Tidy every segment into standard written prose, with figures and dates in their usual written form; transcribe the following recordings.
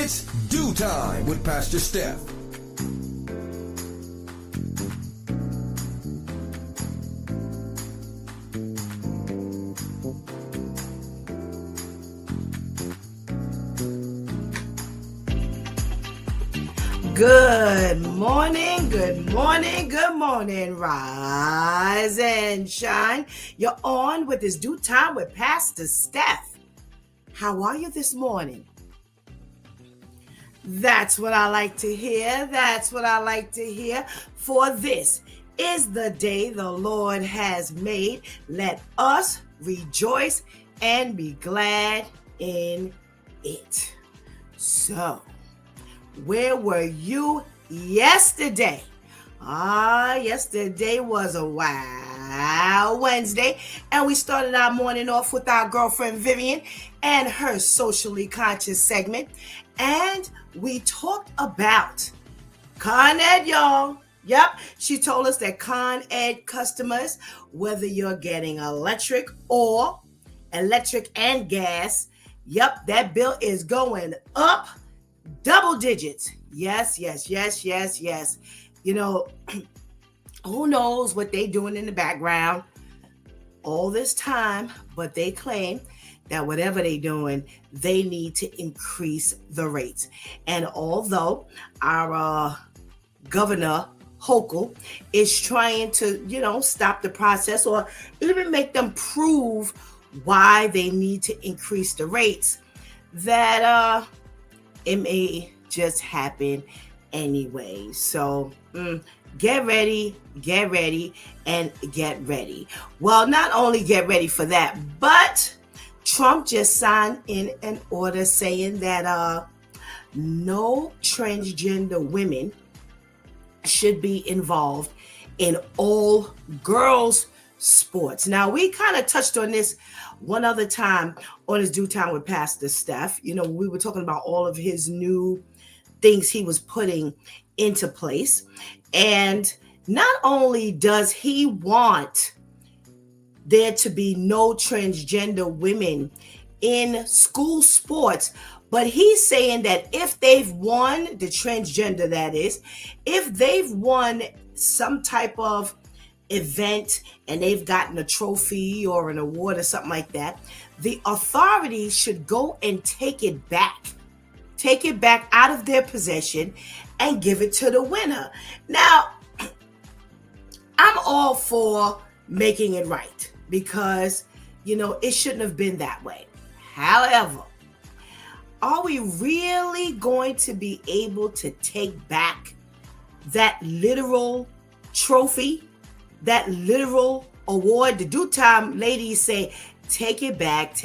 It's Dew Time with Pastor Steph. Good morning, good morning, good morning. Rise and shine. You're on with this Dew Time with Pastor Steph. How are you this morning? That's what I like to hear. That's what I like to hear. For this is the day the Lord has made. Let us rejoice and be glad in it. So, where were you yesterday? Yesterday was a wild Wednesday, and we started our morning off with our girlfriend Vivian and her socially conscious segment, and we talked about Con Ed, y'all. Yep, she told us that Con Ed customers, whether you're getting electric or electric and gas, yep, that bill is going up double digits. Yes. You know, who knows what they doing in the background all this time, but they claim that whatever they doing, they need to increase the rates. And although our Governor Hochul is trying to, stop the process or even make them prove why they need to increase the rates, that it may just happen anyway. So get ready, and get ready. Well, not only get ready for that, but Trump just signed in an order saying that no transgender women should be involved in all girls sports. Now, we kind of touched on this one other time on his Dew Time with Pastor Steph. We were talking about all of his new things he was putting into place. And not only does he want there to be no transgender women in school sports, but he's saying that if they've won, the transgender that is, if they've won some type of event and they've gotten a trophy or an award or something like that, the authorities should go and take it back out of their possession and give it to the winner. Now, I'm all for making it right because, it shouldn't have been that way. However, are we really going to be able to take back that literal trophy, that literal award? The Dew Time ladies say, take it back.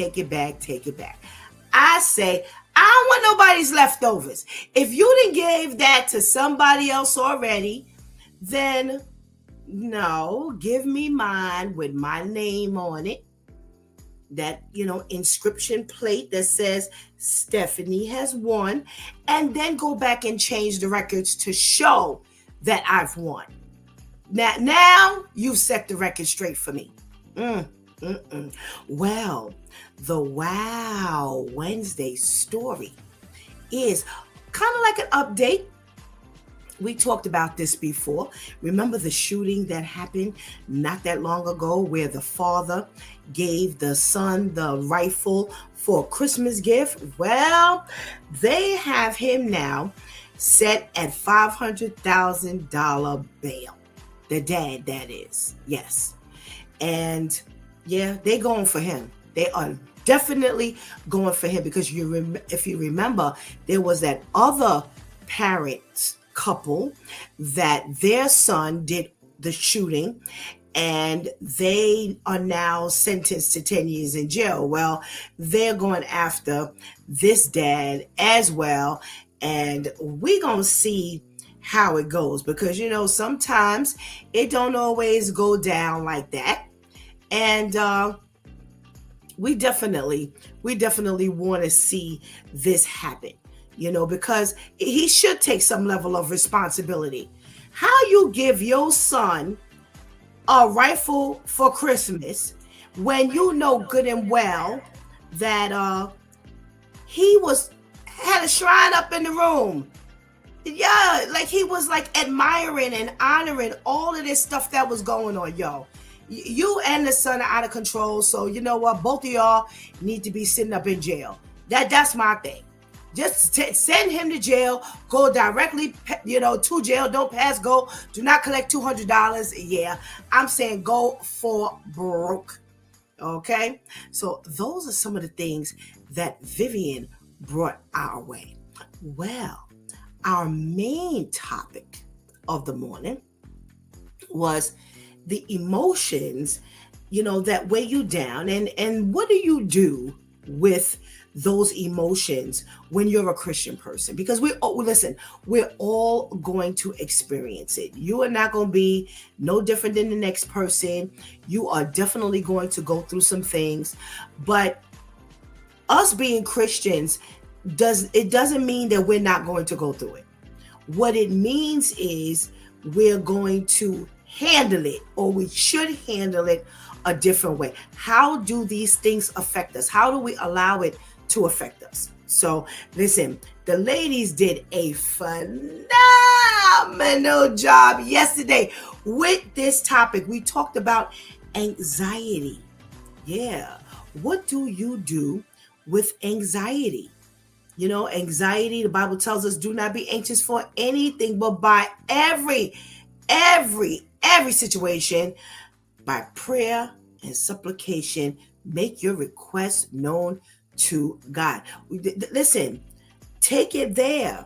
I say, I don't want nobody's leftovers. If you didn't give that to somebody else already, then no, give me mine with my name on it. That, inscription plate that says Stephanie has won, and then go back and change the records to show that I've won. Now you've set the record straight for me. Well, the Wow Wednesday story is kind of like an update. We talked about this before. Remember the shooting that happened not that long ago where the father gave the son the rifle for a Christmas gift? Well, they have him now set at $500,000 bail. The dad, that is. Yes. And yeah, they're going for him. They are definitely going for him because if you remember, there was that other parent couple that their son did the shooting and they are now sentenced to 10 years in jail. Well, they're going after this dad as well. And we're going to see how it goes because, sometimes it don't always go down like that. And we definitely want to see this happen, because he should take some level of responsibility. How you give your son a rifle for Christmas when you know good and well that he was had a shrine up in the room. Yeah, like he was like admiring and honoring all of this stuff that was going on, yo. You and the son are out of control, so you know what? Both of y'all need to be sitting up in jail. That's my thing. Just send him to jail. Go directly, to jail. Don't pass go. Do not collect $200. Yeah, I'm saying go for broke. Okay, so those are some of the things that Vivian brought our way. Well, our main topic of the morning was the emotions, that weigh you down, and what do you do with those emotions when you're a Christian person? Because we're all going to experience it. You are not going to be no different than the next person. You are definitely going to go through some things, but us being Christians doesn't mean that we're not going to go through it. What it means is we're going to handle it, or we should handle it a different way. How do these things affect us? How do we allow it to affect us? So listen, the ladies did a phenomenal job yesterday with this topic. We talked about anxiety. Yeah. What do you do with anxiety? Anxiety, the Bible tells us, do not be anxious for anything, but by every situation, by prayer and supplication, make your requests known to God. Listen, take it there.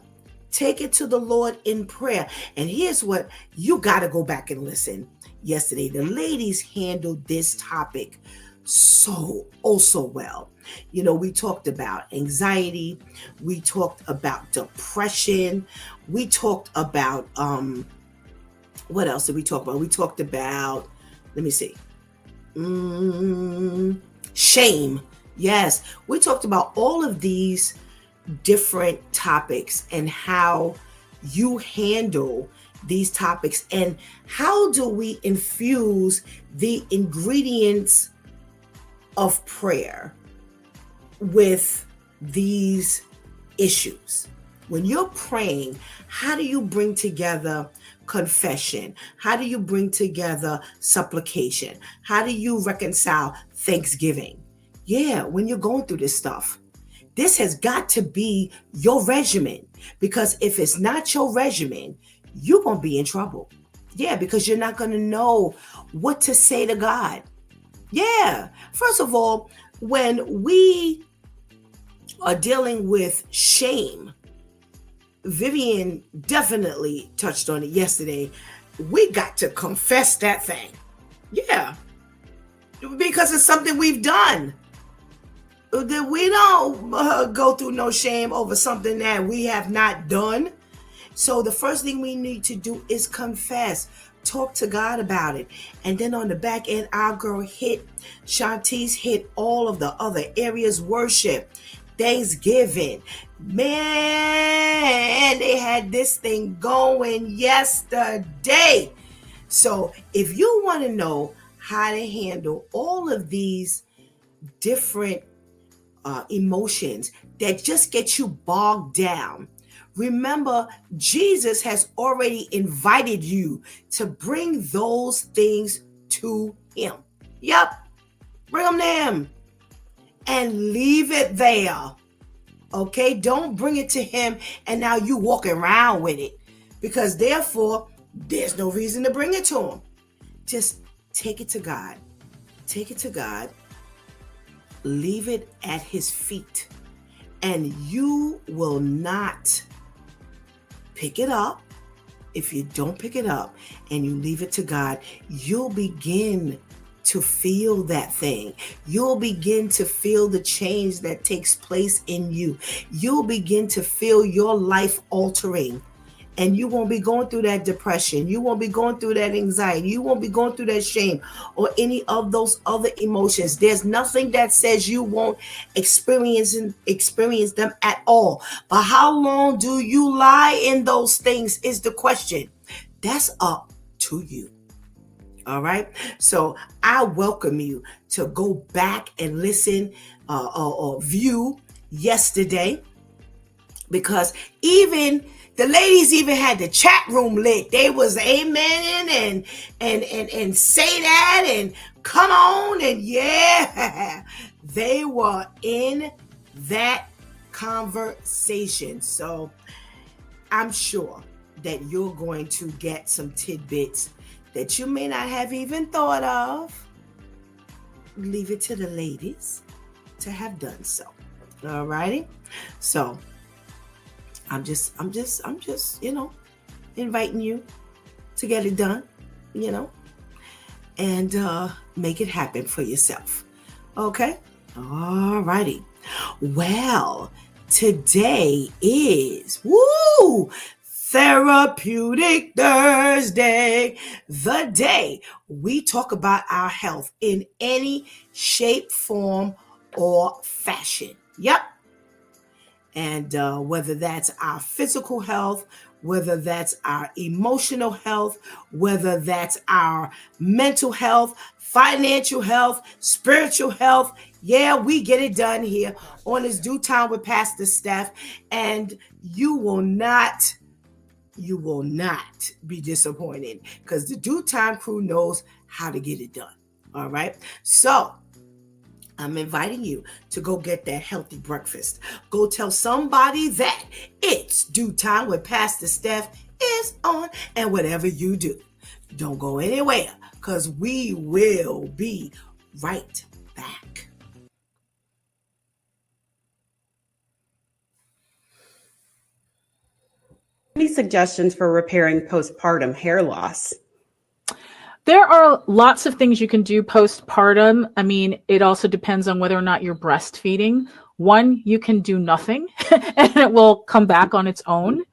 Take it to the Lord in prayer. And here's what you got to go back and listen. Yesterday, the ladies handled this topic so well. We talked about anxiety. We talked about depression. We talked about, what else did we talk about? We talked about, let me see, shame. Yes, we talked about all of these different topics and how you handle these topics, and how do we infuse the ingredients of prayer with these issues. When you're praying, how do you bring together confession? How do you bring together supplication? How do you reconcile thanksgiving? Yeah, when you're going through this stuff, this has got to be your regimen, because if it's not your regimen, you're going to be in trouble. Yeah, because you're not going to know what to say to God. Yeah, first of all, when we are dealing with shame, Vivian definitely touched on it yesterday. We got to confess that thing. Yeah, because it's something we've done. We don't go through no shame over something that we have not done. So the first thing we need to do is confess. Talk to God about it. And then on the back end, our girl Shantice hit all of the other areas. Worship, Thanksgiving. Man, they had this thing going yesterday. So if you want to know how to handle all of these different emotions that just get you bogged down, remember, Jesus has already invited you to bring those things to him. Yep, bring them to him and leave it there. Okay, don't bring it to him and now you walk around with it, because therefore there's no reason to bring it to him. Just take it to God. Take it to God. Leave it at his feet, and you will not pick it up. If you don't pick it up and you leave it to God, you'll begin to feel that thing. You'll begin to feel the change that takes place in you. You'll begin to feel your life altering, and you won't be going through that depression. You won't be going through that anxiety. You won't be going through that shame or any of those other emotions. There's nothing that says you won't experience them at all. But how long do you lie in those things is the question. That's up to you. All right. So I welcome you to go back and listen or view yesterday. because even the ladies even had the chat room lit. They was amening and say that and come on and yeah, they were in that conversation. So I'm sure that you're going to get some tidbits that you may not have even thought of. Leave it to the ladies to have done so. All righty. So I'm just, inviting you to get it done, and make it happen for yourself. Okay? All righty. Well, today is Therapeutic Thursday, the day we talk about our health in any shape, form, or fashion. Yep. And whether that's our physical health, whether that's our emotional health, whether that's our mental health, financial health, spiritual health. Yeah, we get it done here on this Due Time with Pastor Steph. And you will not be disappointed because the Due Time crew knows how to get it done. All right. So I'm inviting you to go get that healthy breakfast. Go tell somebody that it's Due Time with Pastor Steph is on. And whatever you do, don't go anywhere because we will be right back. Any suggestions for repairing postpartum hair loss? There are lots of things you can do postpartum. I mean, it also depends on whether or not you're breastfeeding. One, you can do nothing and it will come back on its own.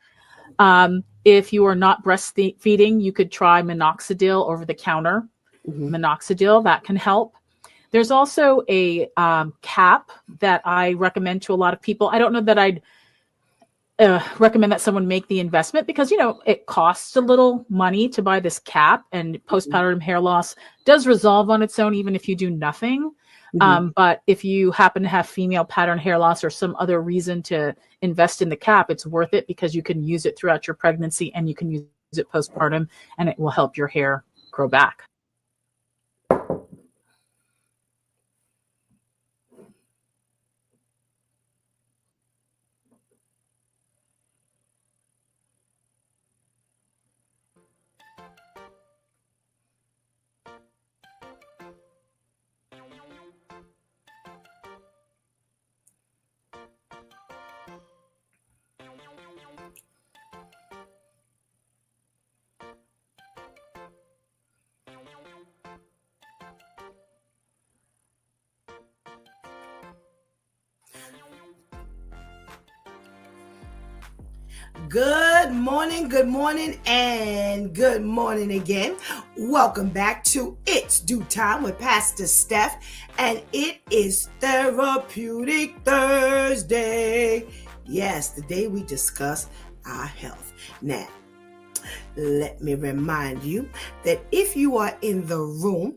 If you are not breastfeeding, you could try minoxidil over the counter. Minoxidil, that can help. There's also a cap that I recommend to a lot of people. I don't know that I'd recommend that someone make the investment because, it costs a little money to buy this cap, and postpartum hair loss does resolve on its own, even if you do nothing. But if you happen to have female pattern hair loss or some other reason to invest in the cap, it's worth it because you can use it throughout your pregnancy and you can use it postpartum, and it will help your hair grow back. Good morning, and good morning again. Welcome back to It's Due Time with Pastor Steph, and it is Therapeutic Thursday. Yes, the day we discuss our health. Now, let me remind you that if you are in the room,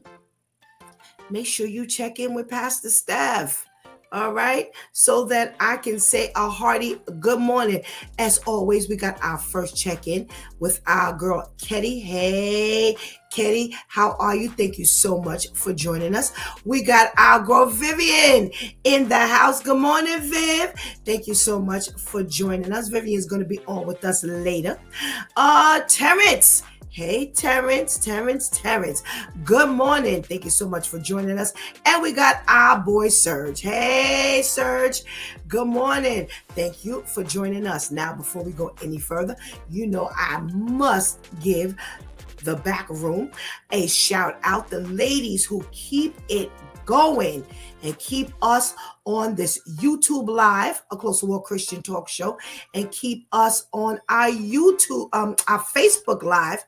make sure you check in with Pastor Steph. All right, so that I can say a hearty good morning. As always, we got our first check-in with our girl, Ketty. Hey, Ketty, how are you? Thank you so much for joining us. We got our girl, Vivian, in the house. Good morning, Viv. Thank you so much for joining us. Vivian's going to be on with us later. Terrence. Hey, Terrence. Good morning. Thank you so much for joining us. And we got our boy, Serge. Hey, Serge. Good morning. Thank you for joining us. Now, before we go any further, I must give the back room a shout out. The ladies who keep it going and keep us on this YouTube live, A Closer Walk Christian Talk Show, and keep us on our YouTube, our Facebook live,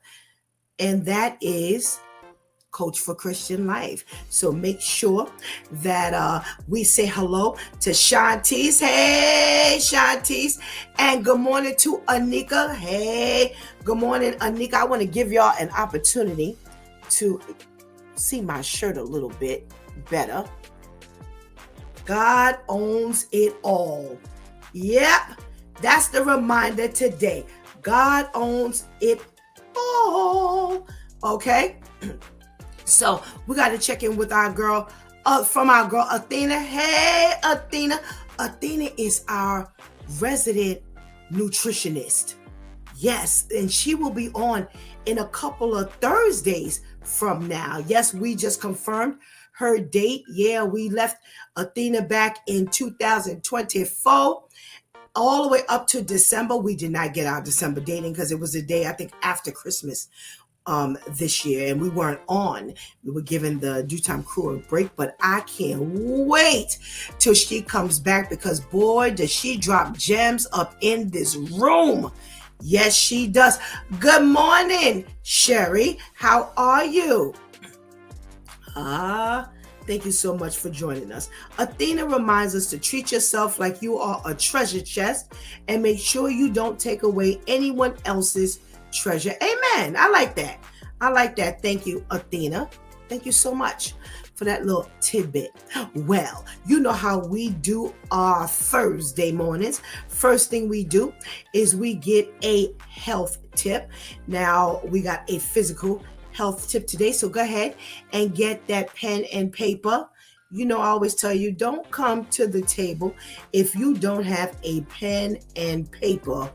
and that is Coach for Christian Life. So make sure that we say hello to Shantice. Hey, Shantice. And good morning to Anika. Hey, good morning, Anika. I want to give y'all an opportunity to see my shirt a little bit better. God owns it all. Yep. That's the reminder today. God owns it all. Okay? So we got to check in with our girl, from our girl Athena. Hey, Athena. Athena is our resident nutritionist. Yes, and she will be on in a couple of Thursdays from now. Yes, we just confirmed her date. Yeah, we left Athena back in 2024 all the way up to December. We did not get our December dating because it was the day, I think, after Christmas this year, and we weren't on. We were giving the Due Time crew a break, but I can't wait till she comes back, because boy, does she drop gems up in this room. Yes, she does. Good morning, Sherry. How are you? Thank you so much for joining us. Athena reminds us to treat yourself like you are a treasure chest and make sure you don't take away anyone else's treasure. Amen. I like that. I like that. Thank you, Athena. Thank you so much for that little tidbit. Well, you know how we do our Thursday mornings. First thing we do is we get a health tip. Now, we got a physical health tip today, so go ahead and get that pen and paper. You know, I always tell you, don't come to the table if you don't have a pen and paper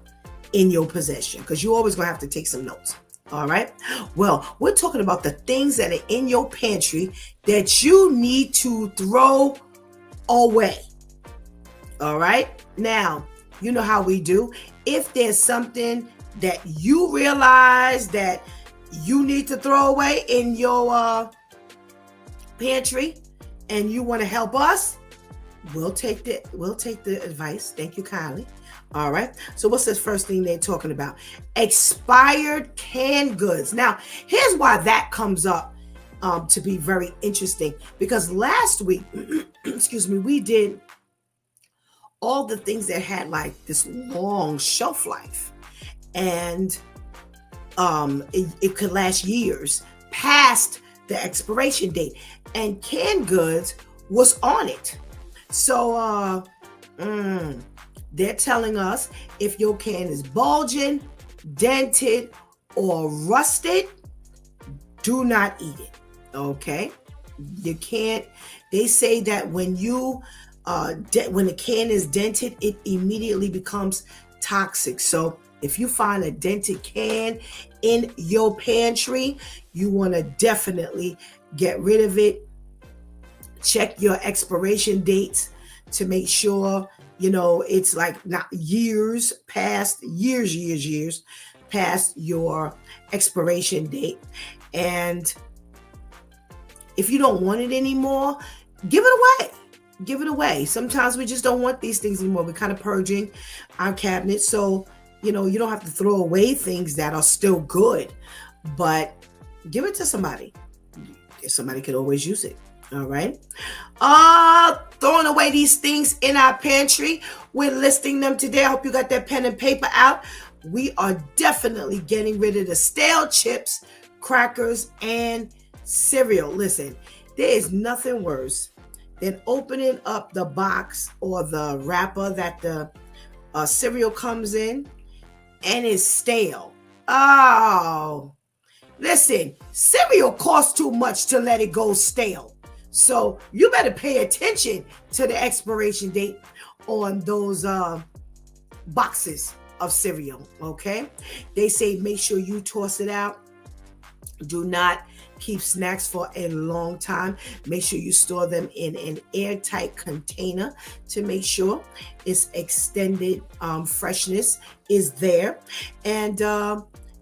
in your possession, because you're always going to have to take some notes. All right. Well, we're talking about the things that are in your pantry that you need to throw away. All right. Now, you know how we do. If there's something that you realize that you need to throw away in your pantry and you want to help us, we'll take the advice. Thank you kindly. All right. So what's the first thing they're talking about? Expired canned goods. Now, here's why that comes up to be very interesting, because last week, excuse me, we did all the things that had like this long shelf life, and it could last years past the expiration date, and canned goods was on it. So they're telling us if your can is bulging, dented, or rusted, do not eat it. Okay? You can't. They say that when when the can is dented, it immediately becomes toxic. So if you find a dented can in your pantry, you want to definitely get rid of it. Check your expiration dates to make sure, you know, it's like not years past past your expiration date. And if you don't want it anymore, give it away. Give it away. Sometimes we just don't want these things anymore. We're kind of purging our cabinet. So, you know, you don't have to throw away things that are still good, but give it to somebody. Somebody could always use it. All right. Throwing away these things in our pantry. We're listing them today. I hope you got that pen and paper out. We are definitely getting rid of the stale chips, crackers, and cereal. Listen, there is nothing worse than opening up the box or the wrapper that the cereal comes in and it's stale. Oh, listen, cereal costs too much to let it go stale. So you better pay attention to the expiration date on those boxes of cereal, okay? They say make sure you toss it out. Do not keep snacks for a long time. Make sure you store them in an airtight container to make sure its extended freshness is there. And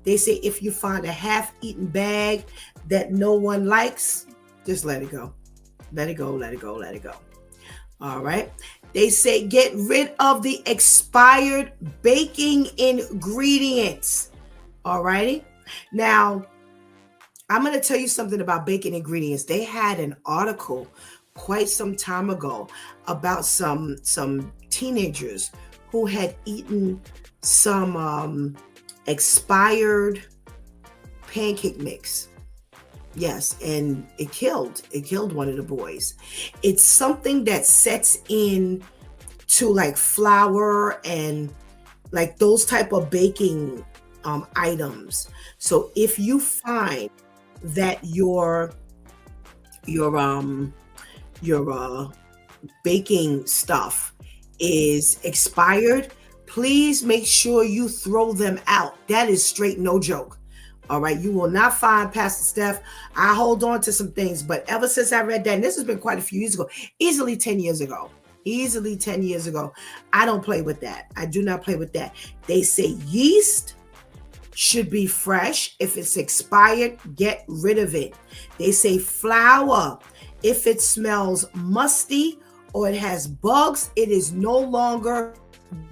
they say if you find a half-eaten bag that no one likes, just let it go. Let it go, let it go, let it go. All right. They say get rid of the expired baking ingredients. All righty. Now, I'm going to tell you something about baking ingredients. They had an article quite some time ago about some teenagers who had eaten some expired pancake mix. Yes, and it killed one of the boys. It's something that sets in to like flour and like those type of baking items. So if you find that your your baking stuff is expired, please make sure you throw them out. That is straight no joke. All right, you will not find Pastor Steph. I hold on to some things, but ever since I read that, and this has been quite a few years ago, easily 10 years ago, I don't play with that. I do not play with that. They say yeast should be fresh. If it's expired, get rid of it. They say flour, if it smells musty or it has bugs, it is no longer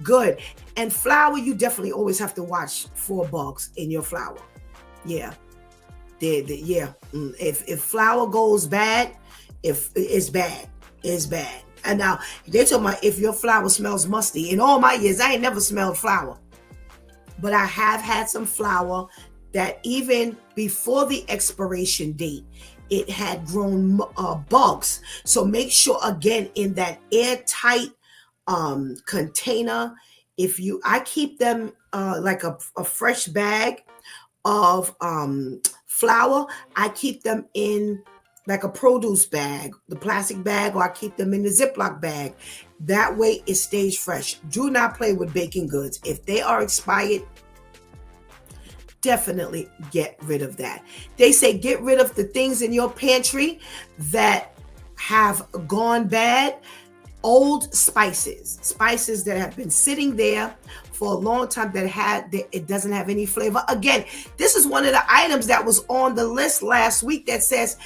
good. And flour, you definitely always have to watch for bugs in your flour. Yeah. Yeah. If flour goes bad, if it's bad, it's bad. And now they're talking about if your flour smells musty. In all my years, I ain't never smelled flour. But I have had some flour that even before the expiration date, it had grown bugs. So make sure, again, in that airtight container, I keep them like a fresh bag of flour. I keep them in like a produce bag, the plastic bag, or I keep them in the Ziploc bag. That way it stays fresh. Do not play with baking goods. If they are expired, definitely get rid of that. They say get rid of the things in your pantry that have gone bad. Old spices that have been sitting there for a long time it doesn't have any flavor. Again, this is one of the items that was on the list last week that says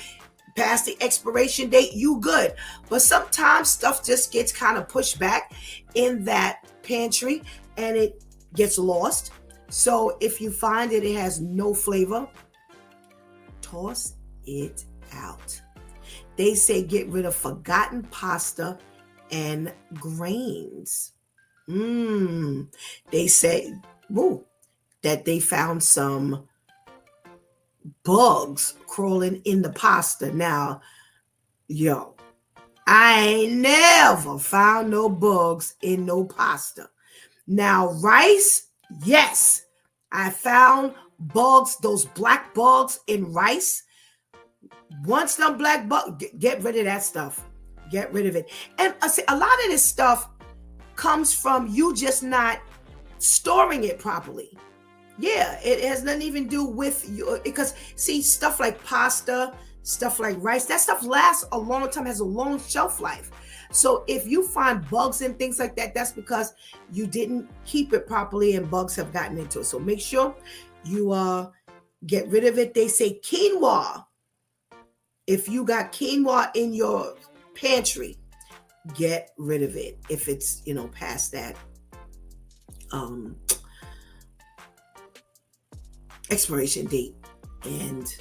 past the expiration date, you good. But sometimes stuff just gets kind of pushed back in that pantry and it gets lost. So if you find that it has no flavor, toss it out. They say get rid of forgotten pasta and grains. They say that they found some bugs crawling in the pasta. Now, I ain't never found no bugs in no pasta. Now, rice, yes, I found bugs, those black bugs in rice. Once them black bugs, get rid of that stuff. Get rid of it. And I say a lot of this stuff comes from you just not storing it properly. Yeah, it has nothing even do with you, because see, stuff like pasta, stuff like rice, that stuff lasts a long time, has a long shelf life. So if you find bugs and things like that, that's because you didn't keep it properly and bugs have gotten into it. So make sure you get rid of it. They say quinoa. If you got quinoa in your pantry, get rid of it. If it's, past that expiration date and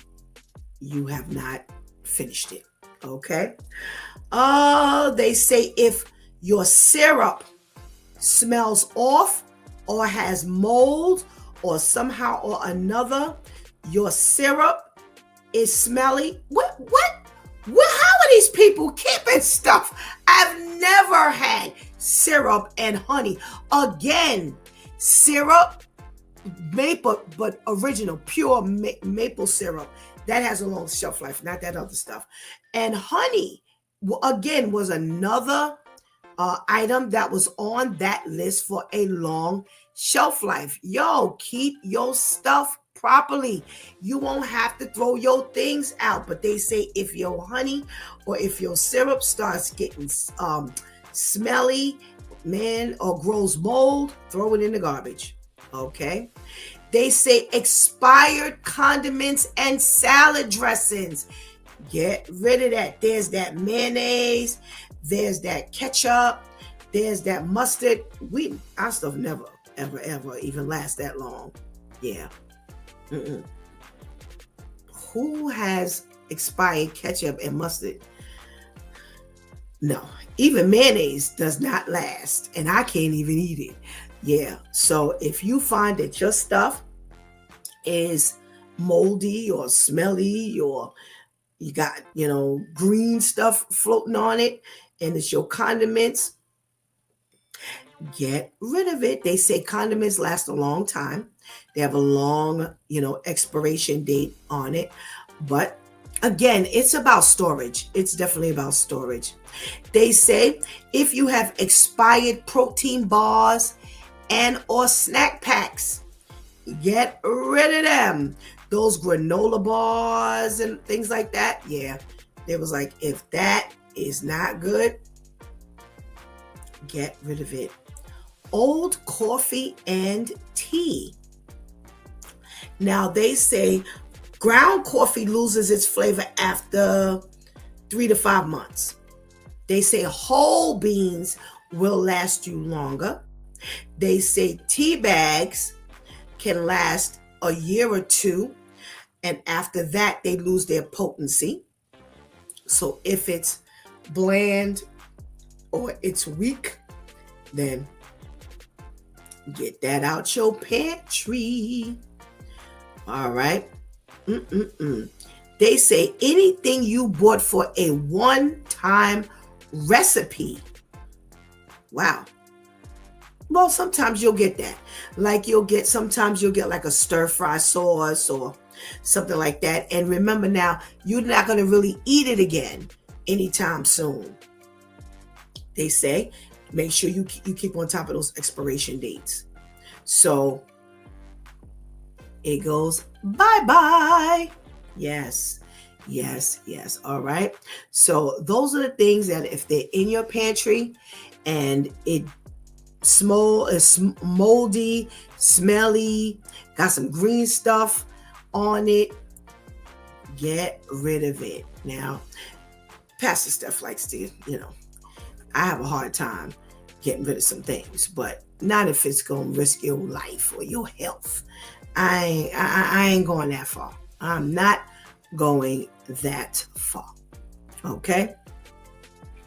you have not finished it. Okay. They say if your syrup smells off or has mold or somehow or another, your syrup is smelly. What? How are these people keeping stuff? I've never had syrup and honey. Again, syrup, maple, but original, pure maple syrup. That has a long shelf life, not that other stuff. And honey, again, was another item that was on that list for a long shelf life. Keep your stuff properly. You won't have to throw your things out. But they say if your honey or if your syrup starts getting smelly, or grows mold, throw it in the garbage. Okay. They say expired condiments and salad dressings. Get rid of that. There's that mayonnaise. There's that ketchup. There's that mustard. Our stuff never, ever even lasts that long. Yeah. Who has expired ketchup and mustard? No. Even mayonnaise does not last. And I can't even eat it. Yeah. So if you find that your stuff is moldy or smelly, or you got, green stuff floating on it, and it's your condiments, get rid of it. They say condiments last a long time. They have a long, expiration date on it. But again, it's about storage. It's definitely about storage. They say if you have expired protein bars and or snack packs, get rid of them. Those granola bars and things like that. Yeah. They was like, if that is not good, get rid of it. Old coffee and tea. Now they say ground coffee loses its flavor after 3 to 5 months. They say whole beans will last you longer. They say tea bags can last a year or two, and after that they lose their potency. So if it's bland or it's weak, then get that out your pantry. All right. They say anything you bought for a one-time recipe. Wow. Well, sometimes you'll get that. Sometimes you'll get like a stir-fry sauce or something like that. And remember now, you're not going to really eat it again anytime soon. They say, make sure you keep on top of those expiration dates. So it goes bye-bye. Yes. All right. So those are the things that if they're in your pantry and it's moldy, smelly, got some green stuff on it, get rid of it. Now, Pastor Steph likes to, I have a hard time getting rid of some things, but not if it's going to risk your life or your health. I ain't going that far. I'm not going that far. Okay?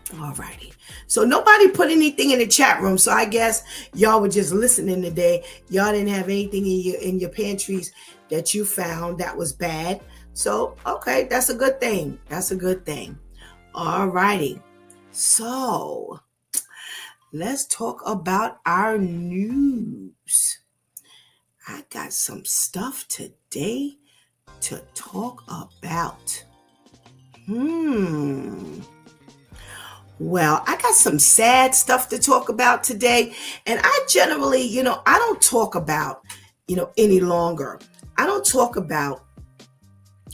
Alrighty. So nobody put anything in the chat room. So I guess y'all were just listening today. Y'all didn't have anything in your pantries that you found that was bad. So, okay, that's a good thing. Alrighty. So let's talk about our news. I got some stuff today to talk about. Well, I got some sad stuff to talk about today. And I generally, I don't talk about, any longer. I don't talk about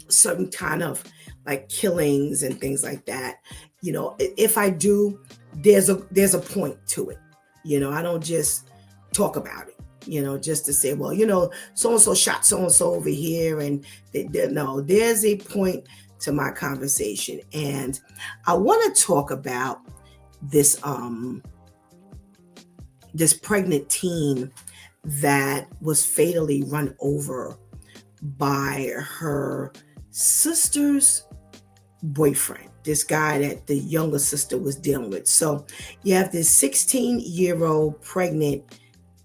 certain kind of like killings and things like that. If I do, there's a point to it. I don't just talk about it. Just to say, well, so-and-so shot so-and-so over here. And no, there's a point to my conversation. And I want to talk about this pregnant teen that was fatally run over by her sister's boyfriend, this guy that the younger sister was dealing with. So you have this 16-year-old pregnant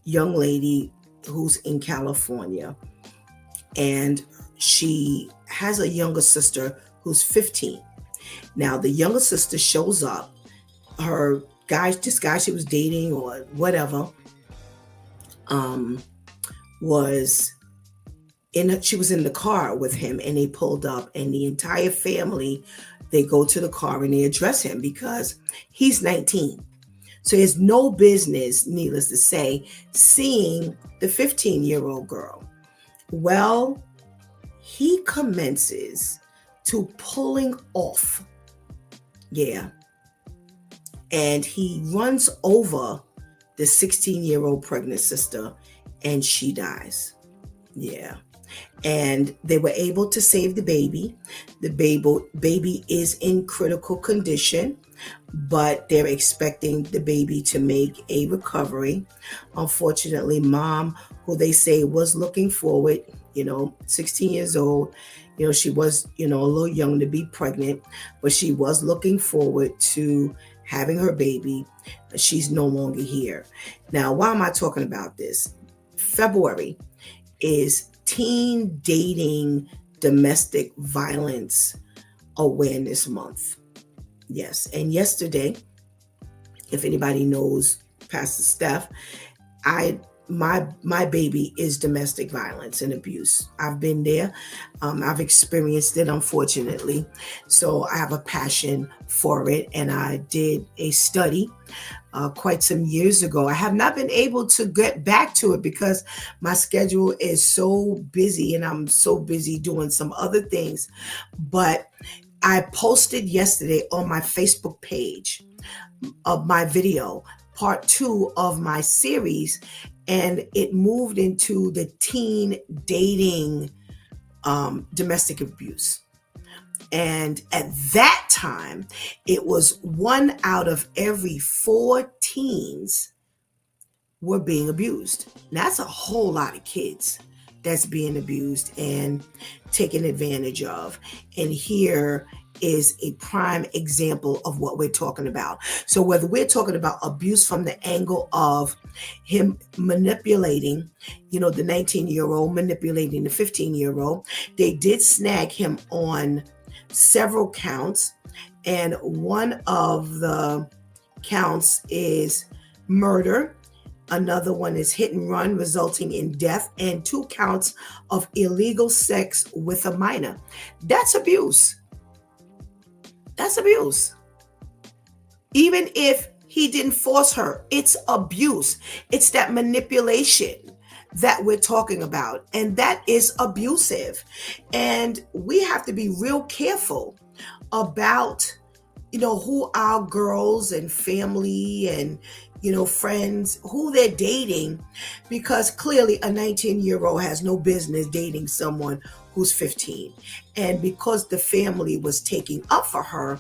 young lady who's in California, and she has a younger sister who's 15. Now the younger sister shows up. This guy she was dating or whatever, she was in the car with him, and they pulled up, and the entire family, they go to the car and they address him because he's 19. So he has no business, needless to say, seeing the 15-year-old girl. Well, he commences to pulling off. Yeah. And he runs over the 16-year-old pregnant sister, and she dies. Yeah. And they were able to save the baby. The baby is in critical condition, but they're expecting the baby to make a recovery. Unfortunately, mom, who they say was looking forward, 16 years old, she was, a little young to be pregnant, but she was looking forward to having her baby. She's no longer here. Now, why am I talking about this? February is Teen Dating Domestic Violence Awareness Month. Yes. And yesterday, if anybody knows Pastor Steph, my baby is domestic violence and abuse. I've been there. I've experienced it, unfortunately. So I have a passion for it. And I did a study quite some years ago. I have not been able to get back to it because my schedule is so busy and I'm so busy doing some other things. But I posted yesterday on my Facebook page of my video, part 2 of my series, and it moved into the teen dating domestic abuse. And at that time, it was 1 out of every 4 teens were being abused. Now, that's a whole lot of kids that's being abused and taken advantage of. And here is a prime example of what we're talking about. So whether we're talking about abuse from the angle of him manipulating, the 19-year-old manipulating the 15-year-old, they did snag him on several counts. And one of the counts is murder. Another one is hit and run resulting in death, and 2 counts of illegal sex with a minor. That's abuse. That's abuse. Even if he didn't force her, it's abuse. It's that manipulation that we're talking about, and that is abusive. And we have to be real careful about, who our girls and family and, friends, who they're dating, because clearly a 19-year-old has no business dating someone who's 15. And because the family was taking up for her,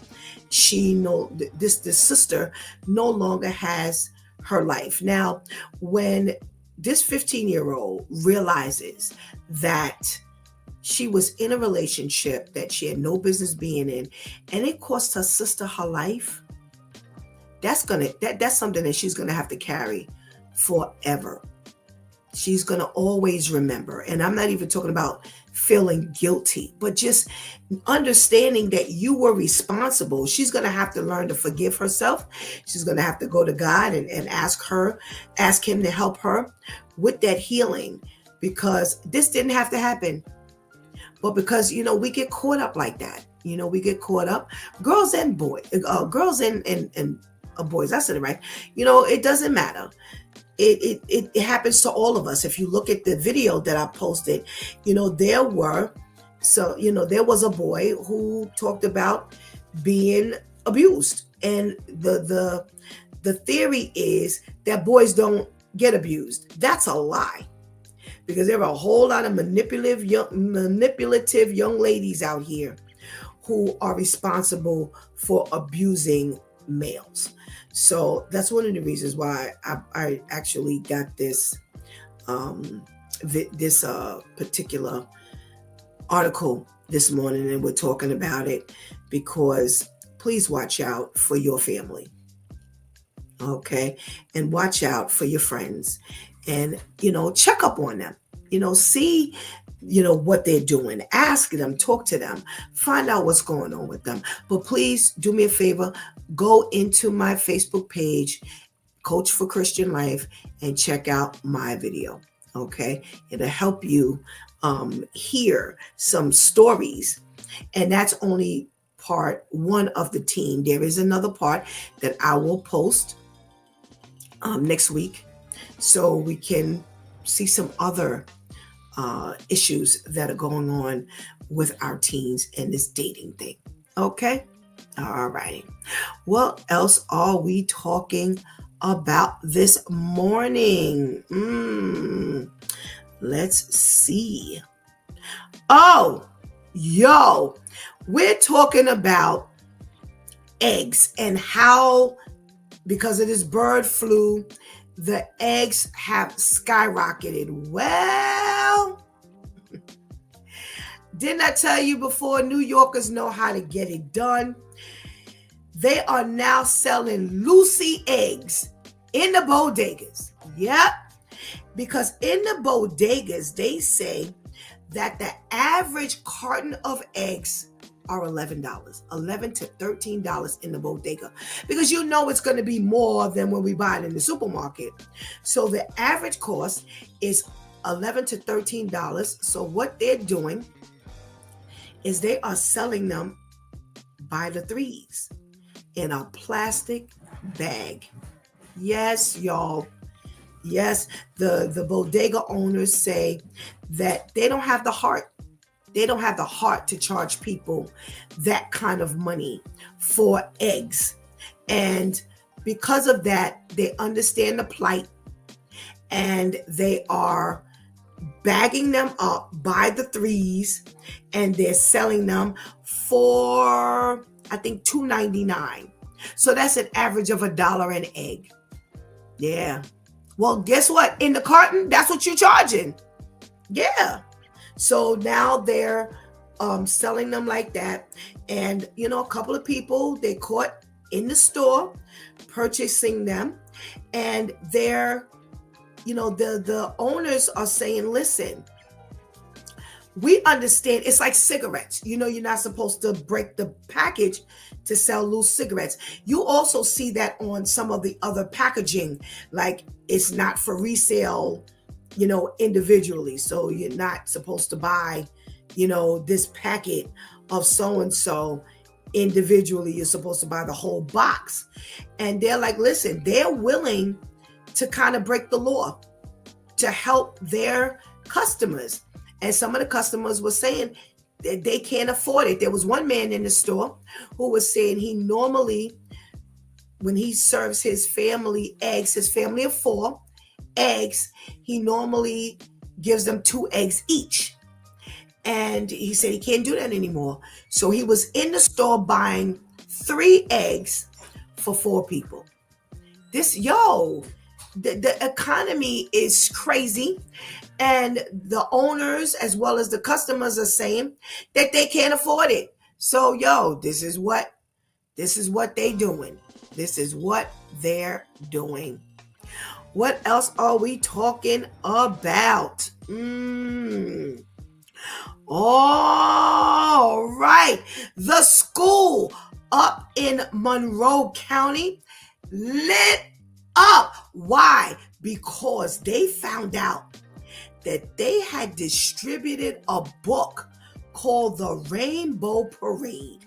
this sister no longer has her life. Now, when this 15-year-old realizes that she was in a relationship that she had no business being in, and it cost her sister her life, that's something that she's gonna have to carry forever. She's gonna always remember. And I'm not even talking about feeling guilty, but just understanding that you were responsible. She's gonna have to learn to forgive herself. She's gonna have to go to God and ask him to help her with that healing, because this didn't have to happen. But because, we get caught up like that. We get caught up, girls and boys, girls and boys, I said it right. It doesn't matter. It happens to all of us. If you look at the video that I posted, there was a boy who talked about being abused. And the theory is that boys don't get abused. That's a lie. Because there are a whole lot of manipulative young ladies out here who are responsible for abusing males. So that's one of the reasons why I actually got this particular article this morning, and we're talking about it because please watch out for your family. Okay, and watch out for your friends. And, check up on them, see, what they're doing, ask them, talk to them, find out what's going on with them. But please do me a favor, go into my Facebook page, Coach for Christian Life, and check out my video. Okay. It'll help you hear some stories. And that's only part 1 of the team. There is another part that I will post next week, so we can see some other issues that are going on with our teens and this dating thing. Okay? All right. What else are we talking about this morning? Let's see. Oh, we're talking about eggs and how, because of this bird flu, the eggs have skyrocketed. Well, didn't I tell you before? New Yorkers know how to get it done. They are now selling Lucy eggs in the bodegas. Yep. Because in the bodegas, they say that the average carton of eggs are $11, $11 to $13 in the bodega, because you know it's going to be more than when we buy it in the supermarket. So the average cost is $11 to $13. So what they're doing is they are selling them by the threes in a plastic bag. Yes, y'all. Yes, the bodega owners say that they don't have the heart. They don't have the heart to charge people that kind of money for eggs. And because of that, they understand the plight, and they are bagging them up by the threes, and they're selling them for, I think, $2.99. So that's an average of $1 an egg. Yeah. Well, guess what? In the carton, that's what you're charging. Yeah. So now they're selling them like that. And, you know, a couple of people they caught in the store purchasing them. And they're, you know, the owners are saying, listen, we understand it's like cigarettes. You know, you're not supposed to break the package to sell loose cigarettes. You also see that on some of the other packaging, like it's not for resale, you know, individually. So you're not supposed to buy, you know, this packet of so-and-so individually. You're supposed to buy the whole box. And they're like, listen, they're willing to kind of break the law to help their customers. And some of the customers were saying that they can't afford it. There was one man in the store who was saying he normally, when he serves his family eggs, his family of 4 eggs, he normally gives them 2 eggs each. And he said he can't do that anymore. So he was in the store buying 3 eggs for 4 people. The economy is crazy. And the owners as well as the customers are saying that they can't afford it. So, this is what they doing. This is what they're doing. What else are we talking about? All right. The school up in Monroe County lit up. Why? Because they found out that they had distributed a book called The Rainbow Parade.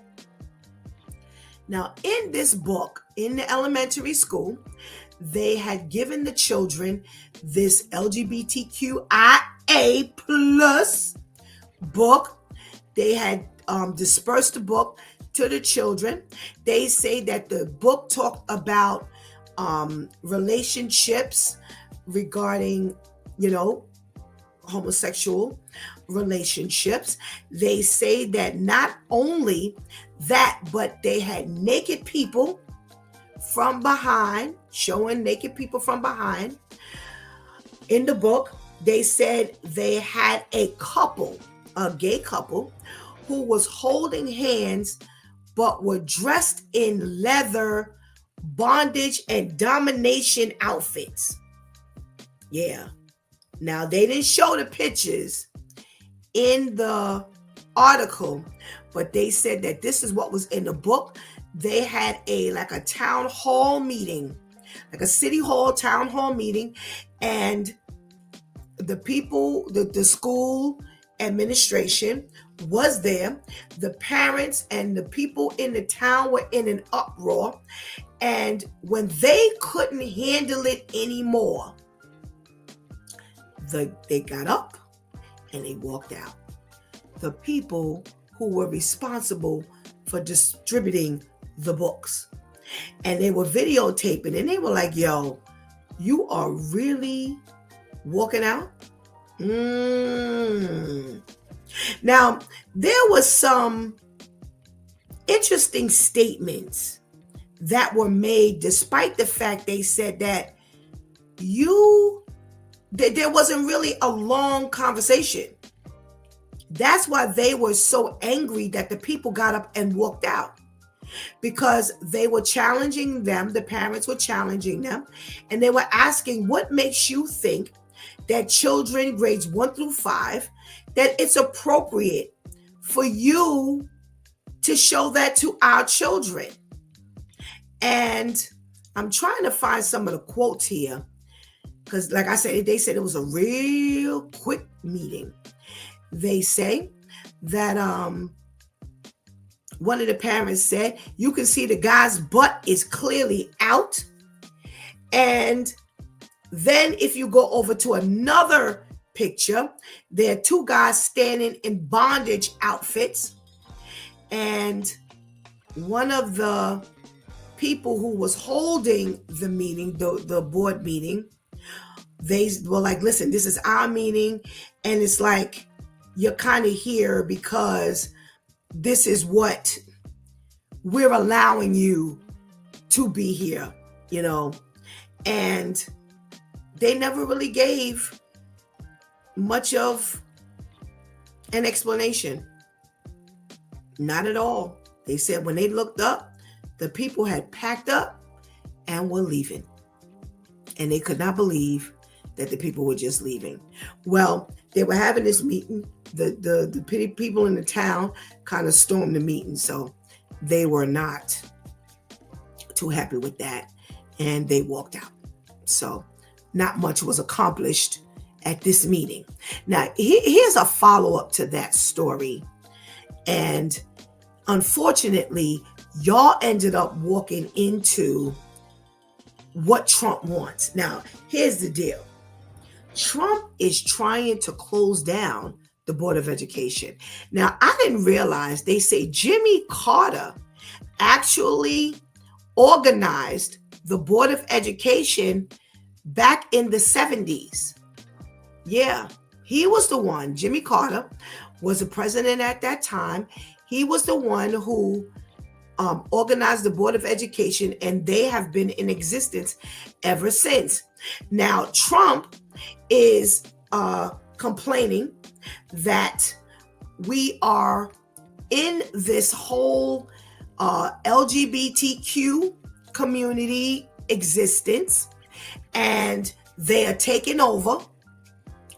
Now, in this book, in the elementary school, they had given the children this LGBTQIA plus book. They had dispersed the book to the children. They say that the book talked about relationships regarding, you know, homosexual relationships. They say that not only that, but they had naked people from behind, showing naked people from behind. In the book, they said they had a couple, a gay couple, who was holding hands but were dressed in leather bondage and domination outfits. Yeah. Now, they didn't show the pictures in the article, but they said that this is what was in the book. They had a town hall meeting, like a city hall town hall meeting, and the people, the school administration was there. The parents and the people in the town were in an uproar. And when they couldn't handle it anymore, they got up and they walked out. The people who were responsible for distributing the books. And they were videotaping, and they were like, yo, you are really walking out? Now, there was some interesting statements that were made, despite the fact they said that there wasn't really a long conversation. That's why they were so angry that the people got up and walked out, because they were challenging them. The parents were challenging them, and they were asking, what makes you think that children grades 1 through 5, that it's appropriate for you to show that to our children. And I'm trying to find some of the quotes here because, like I said, they said it was a real quick meeting. They say that one of the parents said, you can see the guy's butt is clearly out. And then if you go over to another picture, there are two guys standing in bondage outfits. And one of the people who was holding the meeting, the board meeting, they were like, listen, this is our meeting. And it's like, you're kind of here because this is what we're allowing you to be here, you know. And they never really gave much of an explanation. Not at all. They said when they looked up, the people had packed up and were leaving. And they could not believe that the people were just leaving. Well, they were having this meeting. The people in the town kind of stormed the meeting. So they were not too happy with that. And they walked out. So not much was accomplished at this meeting. Now, here's a follow-up to that story. And unfortunately, y'all ended up walking into what Trump wants. Now, here's the deal. Trump is trying to close down the Board of Education. Now, I didn't realize they say Jimmy Carter actually organized the Board of Education back in the 70s. Yeah, he was the one. Jimmy Carter was the president at that time. He was the one who organized the Board of Education, and they have been in existence ever since. Now, Trump is complaining that we are in this whole LGBTQ community existence, and they are taking over.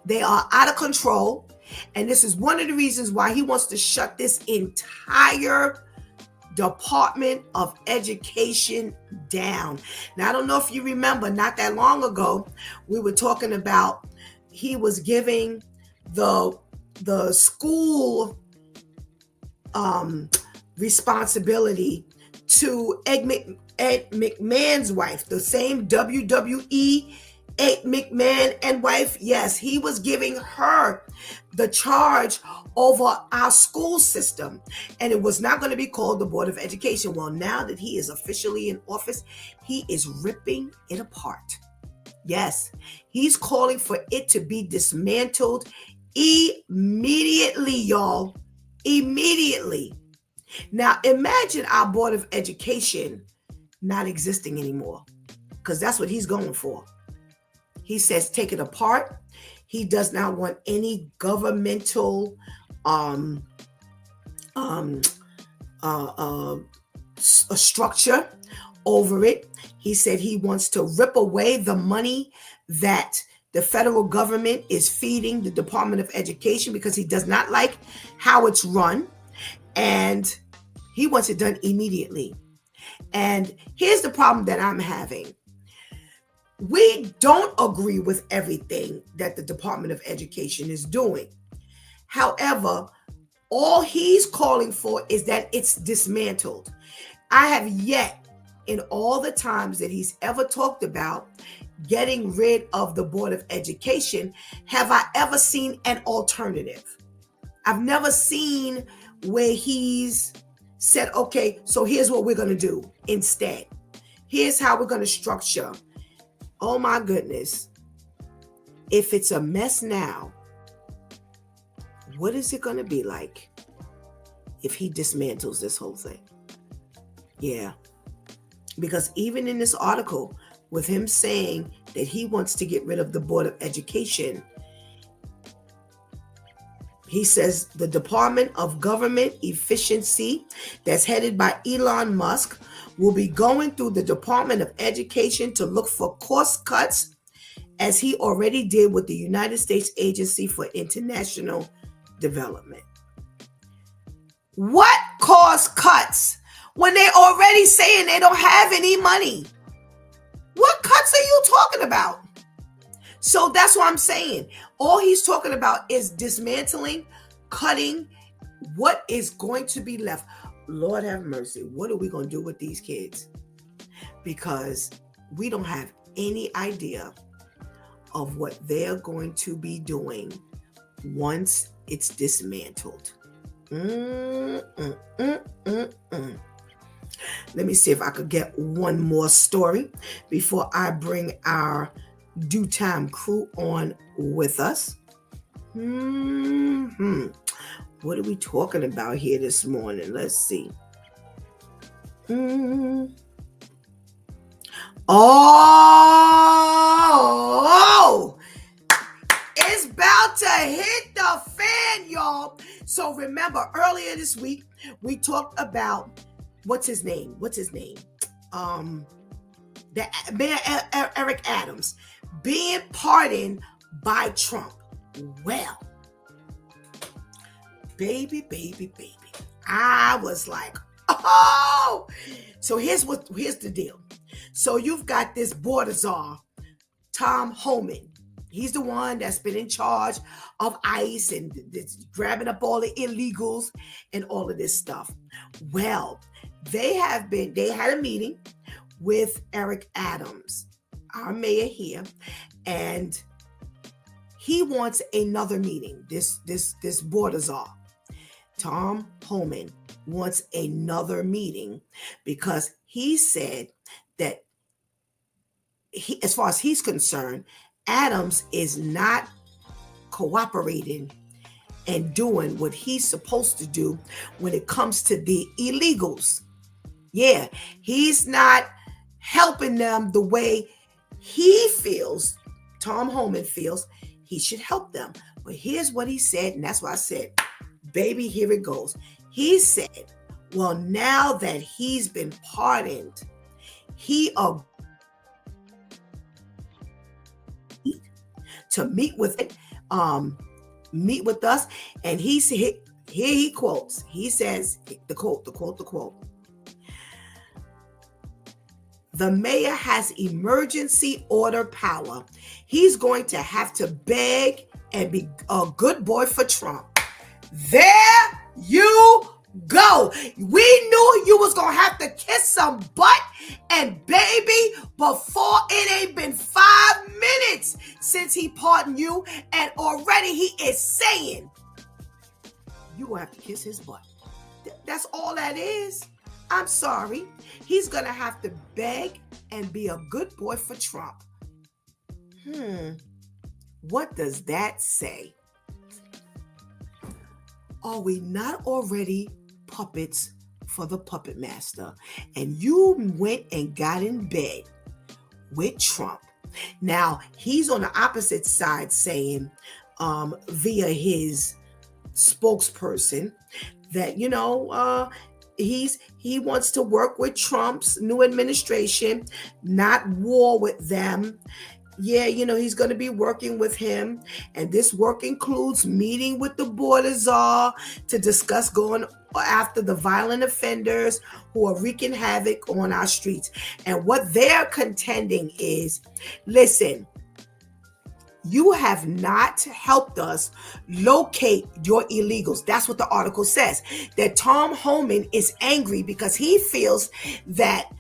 They are out of control. And this is one of the reasons why he wants to shut this entire Department of Education down. Now, I don't know if you remember, not that long ago, we were talking about he was giving the school responsibility to Ed McMahon's wife, the same WWE Ed McMahon and wife. Yes, he was giving her the charge over our school system, and it was not going to be called the Board of Education. Well, now that he is officially in office, he is ripping it apart. Yes, he's calling for it to be dismantled immediately, y'all. Immediately. Now, imagine our Board of Education not existing anymore, because that's what he's going for. He says take it apart. He does not want any governmental a structure over it. He said he wants to rip away the money that the federal government is feeding the Department of Education, because he does not like how it's run, and he wants it done immediately. And here's the problem that I'm having. We don't agree with everything that the Department of Education is doing. However, all he's calling for is that it's dismantled. I have yet, in all the times that he's ever talked about getting rid of the Board of Education, have I ever seen an alternative. I've never seen where he's said, okay, so here's what we're going to do instead. Here's how we're going to structure. Oh my goodness. If it's a mess now, what is it going to be like if he dismantles this whole thing? Yeah. Because even in this article, with him saying that he wants to get rid of the Board of Education, he says the Department of Government Efficiency, that's headed by Elon Musk, will be going through the Department of Education to look for cost cuts, as he already did with the United States Agency for International Development. What caused cuts when they already saying they don't have any money? What cuts are you talking about? So that's what I'm saying. All he's talking about is dismantling, cutting what is going to be left. Lord have mercy. What are we going to do with these kids? Because we don't have any idea of what they're going to be doing once it's dismantled. Let me see if I could get one more story before I bring our Due Time crew on with us. What are we talking about here this morning? Let's see. Oh, it's about to hit the fan, y'all. So remember, earlier this week, we talked about what's his name? The Mayor Eric Adams being pardoned by Trump. Well, baby. I was like, oh. So here's the deal. So you've got this border czar, Tom Homan. He's the one that's been in charge of ICE and grabbing up all the illegals and all of this stuff. Well, they had a meeting with Eric Adams, our mayor here, and he wants another meeting. This border czar, Tom Homan, wants another meeting because he said that as far as he's concerned, Adams is not cooperating and doing what he's supposed to do when it comes to the illegals. Yeah, he's not helping them the way he feels, Tom Homan feels he should help them. But here's what he said, and that's why I said, baby, here it goes. He said, well, now that he's been pardoned, he agreed to meet with us, and he said, here he quotes. He says the quote. The mayor has emergency order power. He's going to have to beg and be a good boy for Trump. There you go. We knew you was going to have to kiss some butt, and baby, before it ain't been 5 minutes since he pardoned you, and already he is saying you will have to kiss his butt. That's all that is. I'm sorry. He's going to have to beg and be a good boy for Trump. What does that say? Are we not already puppets for the puppet master? And you went and got in bed with Trump. Now, he's on the opposite side saying, via his spokesperson, that, he wants to work with Trump's new administration, not war with them. Yeah, he's going to be working with him. And this work includes meeting with the border czar to discuss going after the violent offenders who are wreaking havoc on our streets. And what they're contending is, listen, you have not helped us locate your illegals. That's what the article says. That Tom Homan is angry because he feels that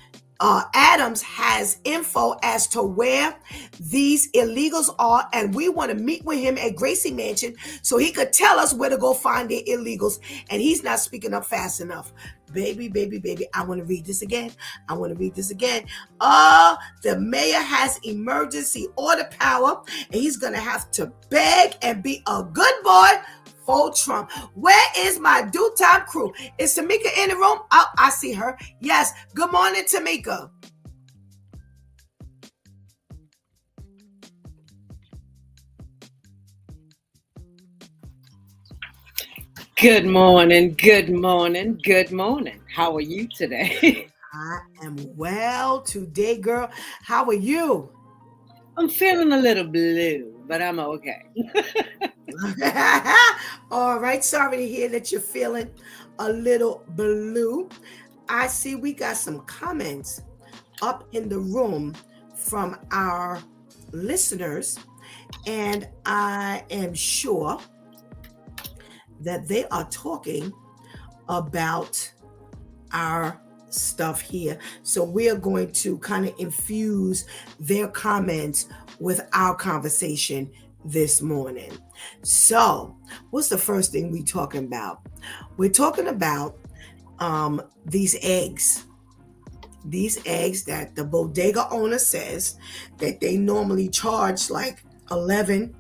Adams has info as to where these illegals are, and we want to meet with him at Gracie Mansion so he could tell us where to go find the illegals, and he's not speaking up fast enough. Baby, I want to read this again. The mayor has emergency order power, and he's going to have to beg and be a good boy for Trump. Where is my Due Time crew? Is Tamika in the room? Oh, I see her. Yes. Good morning, Tamika. Good morning. How are you today? I am well today, girl. How are you? I'm feeling a little blue, but I'm okay. All right. Sorry to hear that you're feeling a little blue. I see we got some comments up in the room from our listeners, and I am sure that they are talking about our stuff here. So we're going to kind of infuse their comments with our conversation this morning. So what's the first thing we talking about? We're talking about these eggs. These eggs that the bodega owner says that they normally charge like 11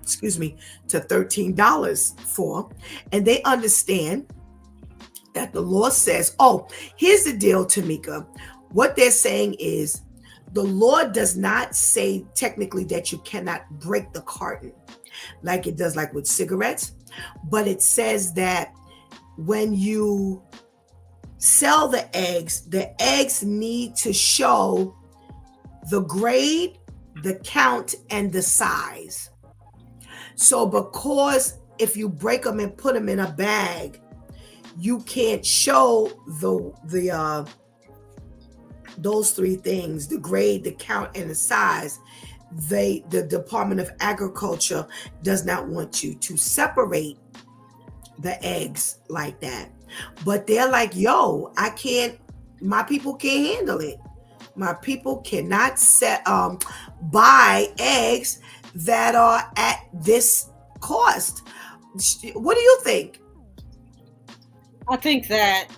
to $13 for, and they understand that the law says, oh, here's the deal, Tamika. What they're saying is the law does not say technically that you cannot break the carton like it does like with cigarettes, but it says that when you sell the eggs need to show the grade, the count, and the size. So because if you break them and put them in a bag, you can't show those three things, the grade, the count, and the size. The Department of Agriculture does not want you to separate the eggs like that. But they're like, yo, I can't, my people can't handle it. My people cannot buy eggs that are at this cost. What do you think? I think that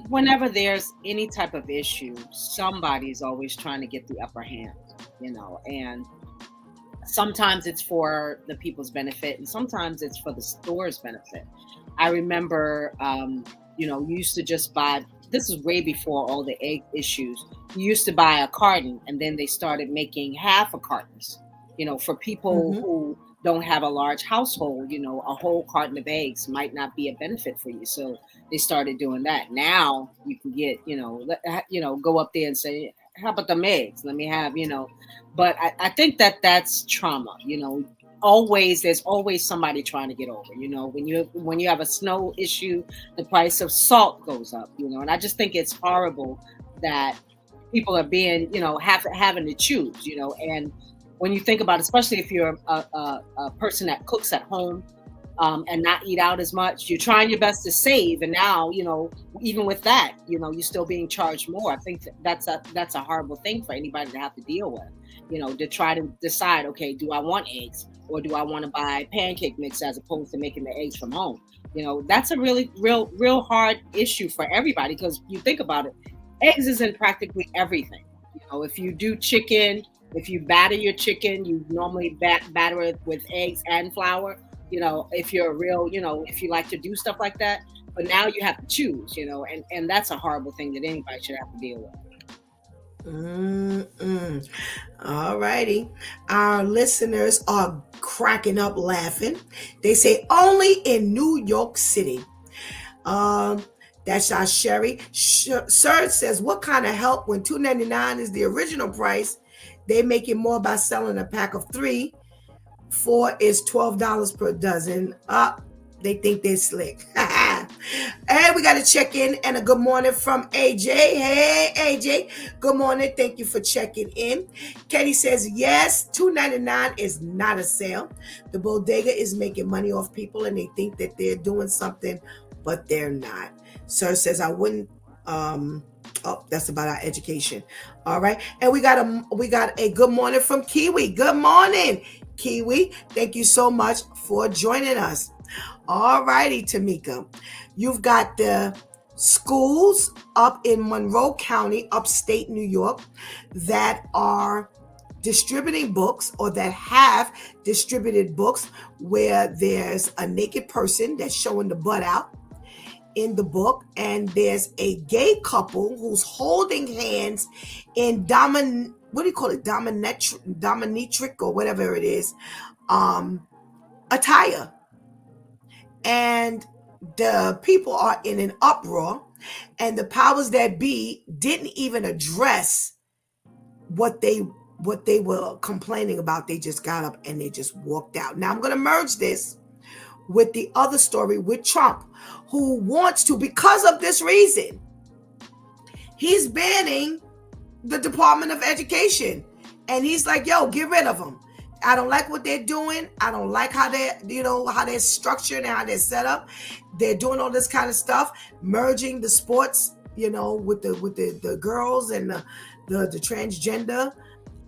whenever there's any type of issue, somebody's always trying to get the upper hand, and sometimes it's for the people's benefit and sometimes it's for the store's benefit. I remember, you used to just buy, this is way before all the egg issues. You used to buy a carton and then they started making half a cartons, for people who don't have a large household. A whole carton of eggs might not be a benefit for you. So they started doing that. Now you can get, go up there and say, how about them eggs? Let me have, but I think that's trauma, there's always somebody trying to get over, when you have a snow issue, the price of salt goes up, and I just think it's horrible that people are being, having to choose, and when you think about, especially if you're a person that cooks at home, and not eat out as much, you're trying your best to save, and now, even with that, you're still being charged more. I think that's a horrible thing for anybody to have to deal with, to try to decide, okay, do I want eggs or do I want to buy pancake mix as opposed to making the eggs from home? That's a really real hard issue for everybody, because you think about it, eggs is in practically everything. If you do chicken, if you batter your chicken, you normally batter it with eggs and flour. If you're a real, if you like to do stuff like that, but now you have to choose, and that's a horrible thing that anybody should have to deal with. All righty. Our listeners are cracking up laughing. They say only in New York City. That's our Sherry. Sir says, what kind of help when $2.99 is the original price? They make it more by selling a pack of 3. 4 is $12 per dozen. They think they're slick. And we got to check in, and a good morning from AJ. Hey, AJ. Good morning. Thank you for checking in. Katie says, yes, $2.99 is not a sale. The bodega is making money off people, and they think that they're doing something, but they're not. Sir says, I wouldn't. That's about our education. All right. And we got a good morning from Kiwi. Good morning, Kiwi. Thank you so much for joining us. All righty, Tamika. You've got the schools up in Monroe County, upstate New York, that are distributing books, or that have distributed books, where there's a naked person that's showing the butt out in the book, and there's a gay couple who's holding hands in dominatrix or whatever it is, attire. And the people are in an uproar, and the powers that be didn't even address what they were complaining about. They just got up and they just walked out. Now I'm going to merge this with the other story with Trump, who wants to, because of this reason, he's banning the Department of Education. And he's like, yo, get rid of them. I don't like what they're doing. I don't like how they're structured and how they're set up. They're doing all this kind of stuff, merging the sports, with the girls and the transgender.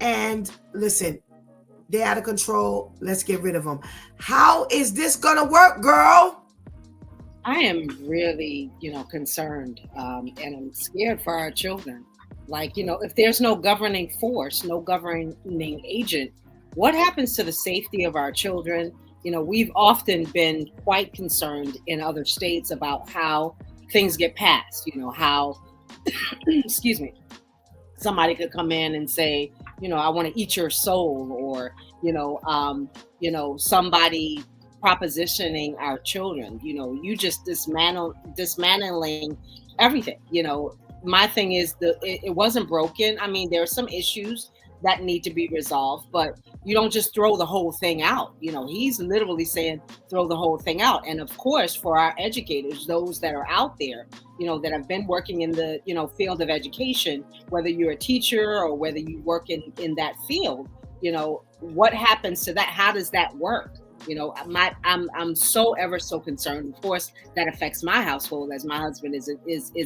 And listen, they're out of control. Let's get rid of them. How is this gonna work, girl? I am really, concerned, and I'm scared for our children. Like, if there's no governing force, no governing agent, what happens to the safety of our children? We've often been quite concerned in other states about how things get passed, how, excuse me, somebody could come in and say, I want to eat your soul, or, somebody propositioning our children, you just dismantling everything. My thing is it wasn't broken. I mean, there are some issues that need to be resolved, but you don't just throw the whole thing out. He's literally saying throw the whole thing out. And of course, for our educators, those that are out there, that have been working in the, field of education, whether you're a teacher or whether you work in that field, what happens to that? How does that work? I'm so ever so concerned. Of course, that affects my household, as my husband is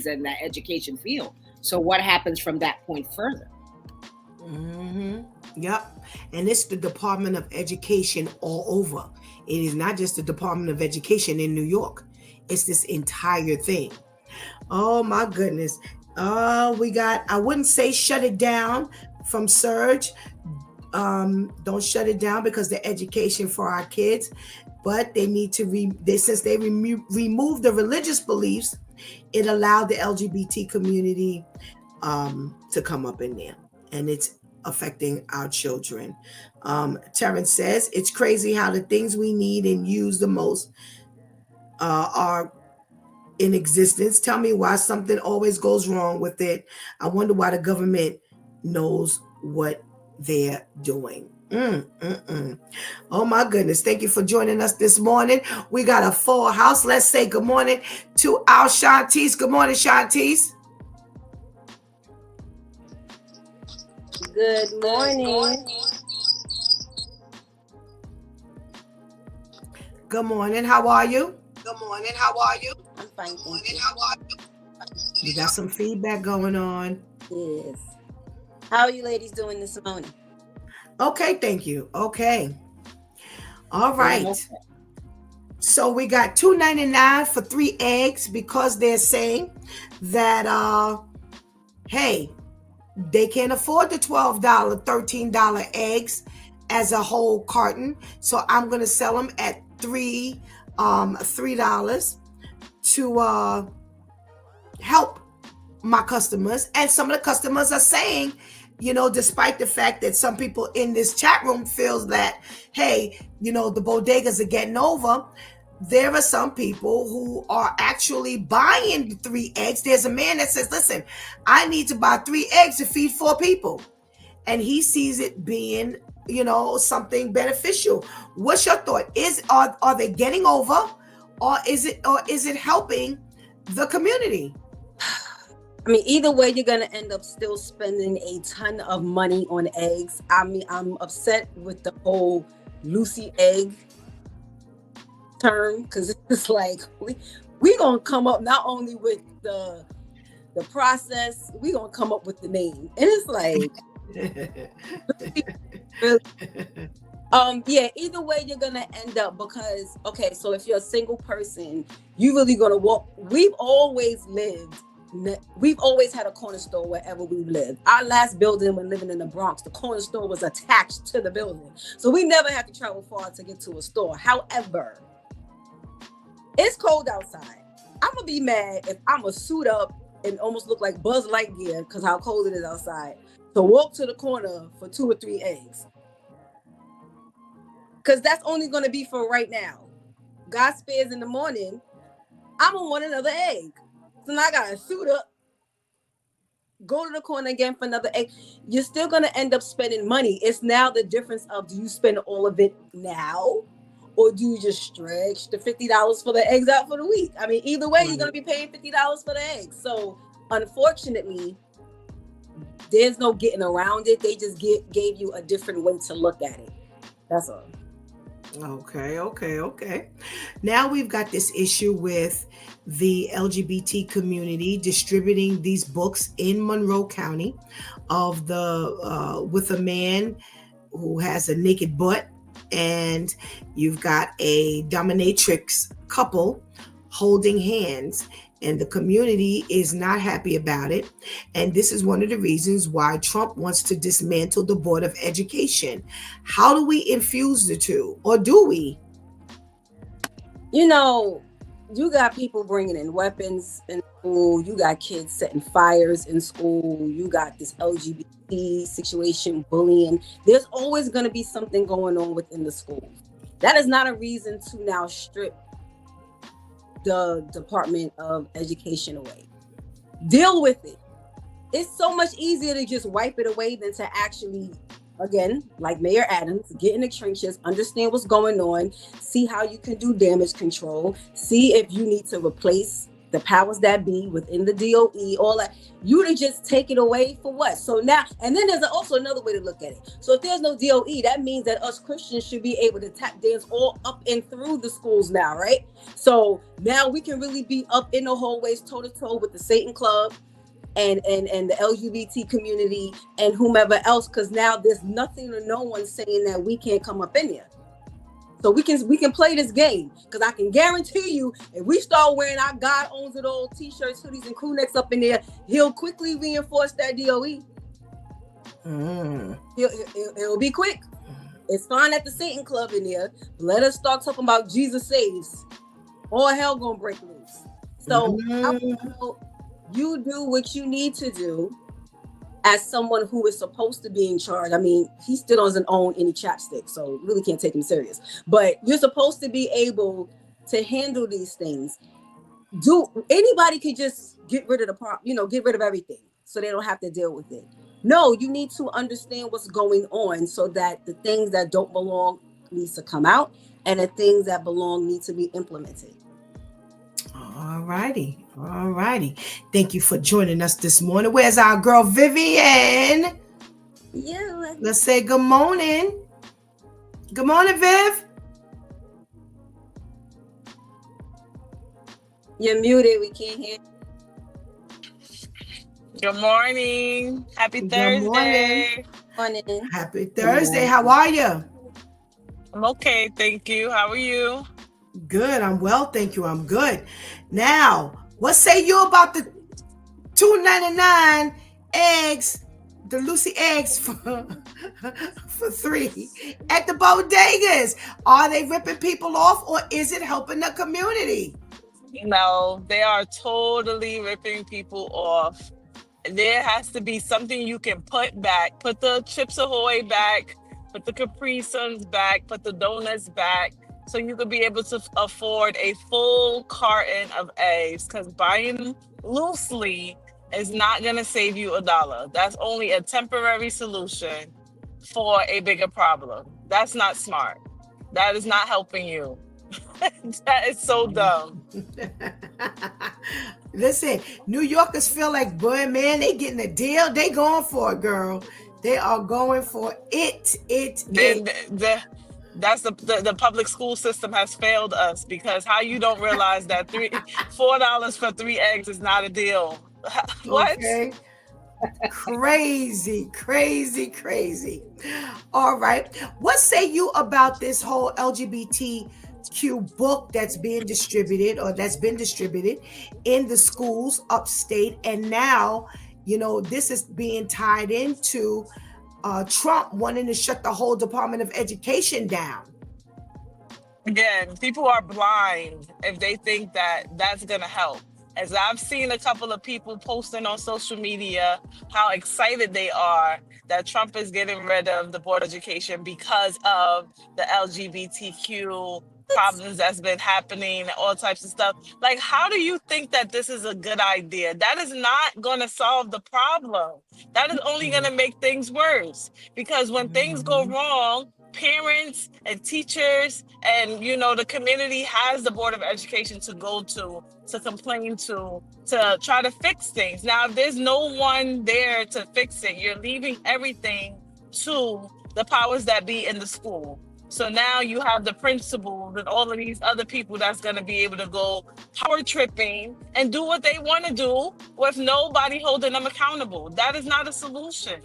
in that education field. So what happens from that point further? Mm-hmm. Yep. And it's the Department of Education all over. It is not just the Department of Education in New York. It's this entire thing. Oh my goodness. I wouldn't say shut it down from Surge. Don't shut it down, because the education for our kids, but they need to since they remove the religious beliefs, it allowed the LGBT community to come up in there, and it's affecting our children. Terrence says it's crazy how the things we need and use the most are in existence. Tell me why something always goes wrong with it. I wonder why the government knows what they're doing. Oh my goodness. Thank you for joining us this morning. We got a full house. Let's say good morning to our Shantice. Good morning, Shantice. Good morning. Good morning. How are you? I'm fine, thank you. You got some feedback going on. Yes. How are you ladies doing this morning? Okay, thank you. Okay. All right. So we got $2.99 for 3 eggs, because they're saying that hey, they can't afford the $12, $13 eggs as a whole carton. So I'm gonna sell them at $3 to help my customers. And some of the customers are saying, despite the fact that some people in this chat room feels that, hey, the bodegas are getting over, there are some people who are actually buying the 3 eggs. There's a man that says, listen, I need to buy 3 eggs to feed 4 people. And he sees it being, something beneficial. What's your thought? Are they getting over, or is it helping the community? I mean, either way, you're going to end up still spending a ton of money on eggs. I mean, I'm upset with the whole Lucy egg term, because it's like, we going to come up not only with the process, we going to come up with the name. And it's like, yeah, either way, you're going to end up, because, okay, so if you're a single person, you really going to walk. We've always had a corner store wherever we lived. Our last building when living in the Bronx, the corner store was attached to the building. So we never had to travel far to get to a store. However, it's cold outside. I'm going to be mad if I'm going to suit up and almost look like Buzz Lightyear because how cold it is outside, to walk to the corner for 2 or 3 eggs. Because that's only going to be for right now. God spares in the morning, I'm going to want another egg. So now I got to suit up, go to the corner again for another egg. You're still going to end up spending money. It's now the difference of, do you spend all of it now, or do you just stretch the $50 for the eggs out for the week? I mean, either way, you're going to be paying $50 for the eggs. So unfortunately, there's no getting around it. They just gave you a different way to look at it. That's all. Okay. Now we've got this issue with the LGBT community distributing these books in Monroe County of the with a man who has a naked butt, and you've got a dominatrix couple holding hands, and the community is not happy about it. And this is one of the reasons why Trump wants to dismantle the Board of Education. How do we infuse the two, or do we? You know, you got people bringing in weapons in school. You got kids setting fires in school. You got this LGBT situation, bullying. There's always going to be something going on within the school. That is not a reason to now strip the Department of Education away. Deal with it. It's so much easier to just wipe it away than to actually, again, like Mayor Adams, get in the trenches, understand what's going on, see how you can do damage control, see if you need to replace the powers that be within the DOE, all that. You to just take it away for what? So now, and then there's also another way to look at it. So if there's no DOE, that means that us Christians should be able to tap dance all up and through the schools now, right? So now we can really be up in the hallways, toe to toe with the Satan Club and the LGBT community and whomever else, because now there's nothing or no one saying that we can't come up in there. So we can play this game, because I can guarantee you, if we start wearing our God owns it all t-shirts, hoodies, and crew necks up in there, he'll quickly reinforce that DOE. It'll be quick. It's fine at the Satan Club in there. Let us start talking about Jesus saves. All hell gonna break loose. So you do what you need to do as someone who is supposed to be in charge. I mean, he still doesn't own any chapstick, so really can't take him serious. But you're supposed to be able to handle these things. Anybody could just get rid of get rid of everything so they don't have to deal with it. No, you need to understand what's going on so that the things that don't belong needs to come out, and the things that belong need to be implemented. All righty. Thank you for joining us this morning. Where's our girl Vivian? Yeah. Let's say good morning. Good morning, Viv. You're muted. We can't hear. Good morning. Happy Thursday. Morning. Happy Thursday. How are you? I'm okay, thank you. How are you? Good. I'm well, thank you. I'm good. Now, what say you about the $2.99 eggs, the Lucy eggs for $3 at the bodegas? Are they ripping people off, or is it helping the community? No, they are totally ripping people off. There has to be something you can put back. Put the Chips Ahoy back, put the Capri Suns back, put the donuts back, so you could be able to afford a full carton of eggs, because buying loosely is not going to save you $1. That's only a temporary solution for a bigger problem. That's not smart. That is not helping you. That is so dumb. Listen, New Yorkers feel like, boy, man, they getting a deal. They going for it, girl. They are going for it. That's the public school system has failed us, because how you don't realize that $4 for 3 eggs is not a deal. What? Okay. Crazy. All right. What say you about this whole LGBTQ book that's being distributed, or that's been distributed in the schools upstate? And now, this is being tied into Trump wanting to shut the whole Department of Education down. Again, people are blind if they think that that's going to help. As I've seen a couple of people posting on social media how excited they are that Trump is getting rid of the Board of Education because of the LGBTQ problems that's been happening, all types of stuff. Like, how do you think that this is a good idea? That is not going to solve the problem. That is only going to make things worse, because when things go wrong, parents and teachers and, the community has the Board of Education to go to complain to try to fix things. Now, if there's no one there to fix it, you're leaving everything to the powers that be in the school. So now you have the principals and all of these other people that's going to be able to go power tripping and do what they want to do with nobody holding them accountable. That is not a solution.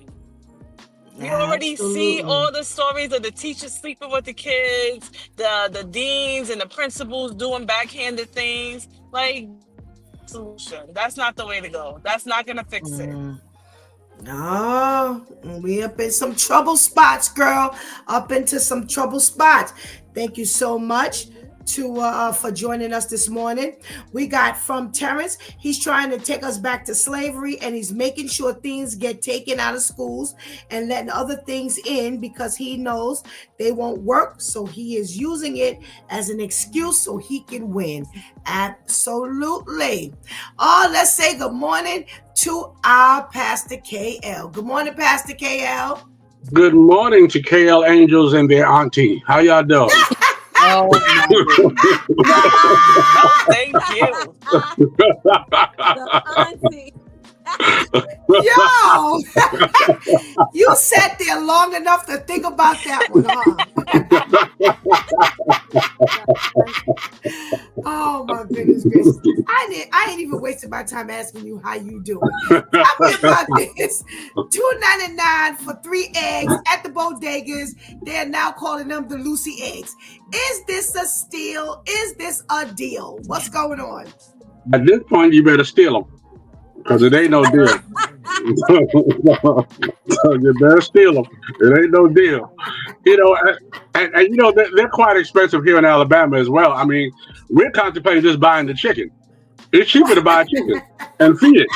You already see all the stories of the teachers sleeping with the kids, the deans and the principals doing backhanded things. Like, solution. That's not the way to go. That's not going to fix it. No, we up in some trouble spots, girl. Up into some trouble spots. Thank you so much for joining us this morning. We got from Terrence. He's trying to take us back to slavery, and he's making sure things get taken out of schools and letting other things in because he knows they won't work. So he is using it as an excuse so he can win. Absolutely. Oh, let's say good morning to our Pastor KL. Good morning, Pastor KL. Good morning to KL Angels and their auntie. How y'all doing? Oh, no, thank you. The auntie. Yo, you sat there long enough to think about that one, huh? Oh my goodness gracious! I ain't even wasted my time asking you how you doing. Tell me about this. $2.99 for 3 eggs at the bodegas. They're now calling them the Lucy eggs. Is this a steal? Is this a deal? What's going on? At this point, you better steal them because it ain't no deal. So you better steal them. It ain't no deal. And they're quite expensive here in Alabama as well. I mean, we're contemplating just buying the chicken. It's cheaper to buy a chicken and feed it.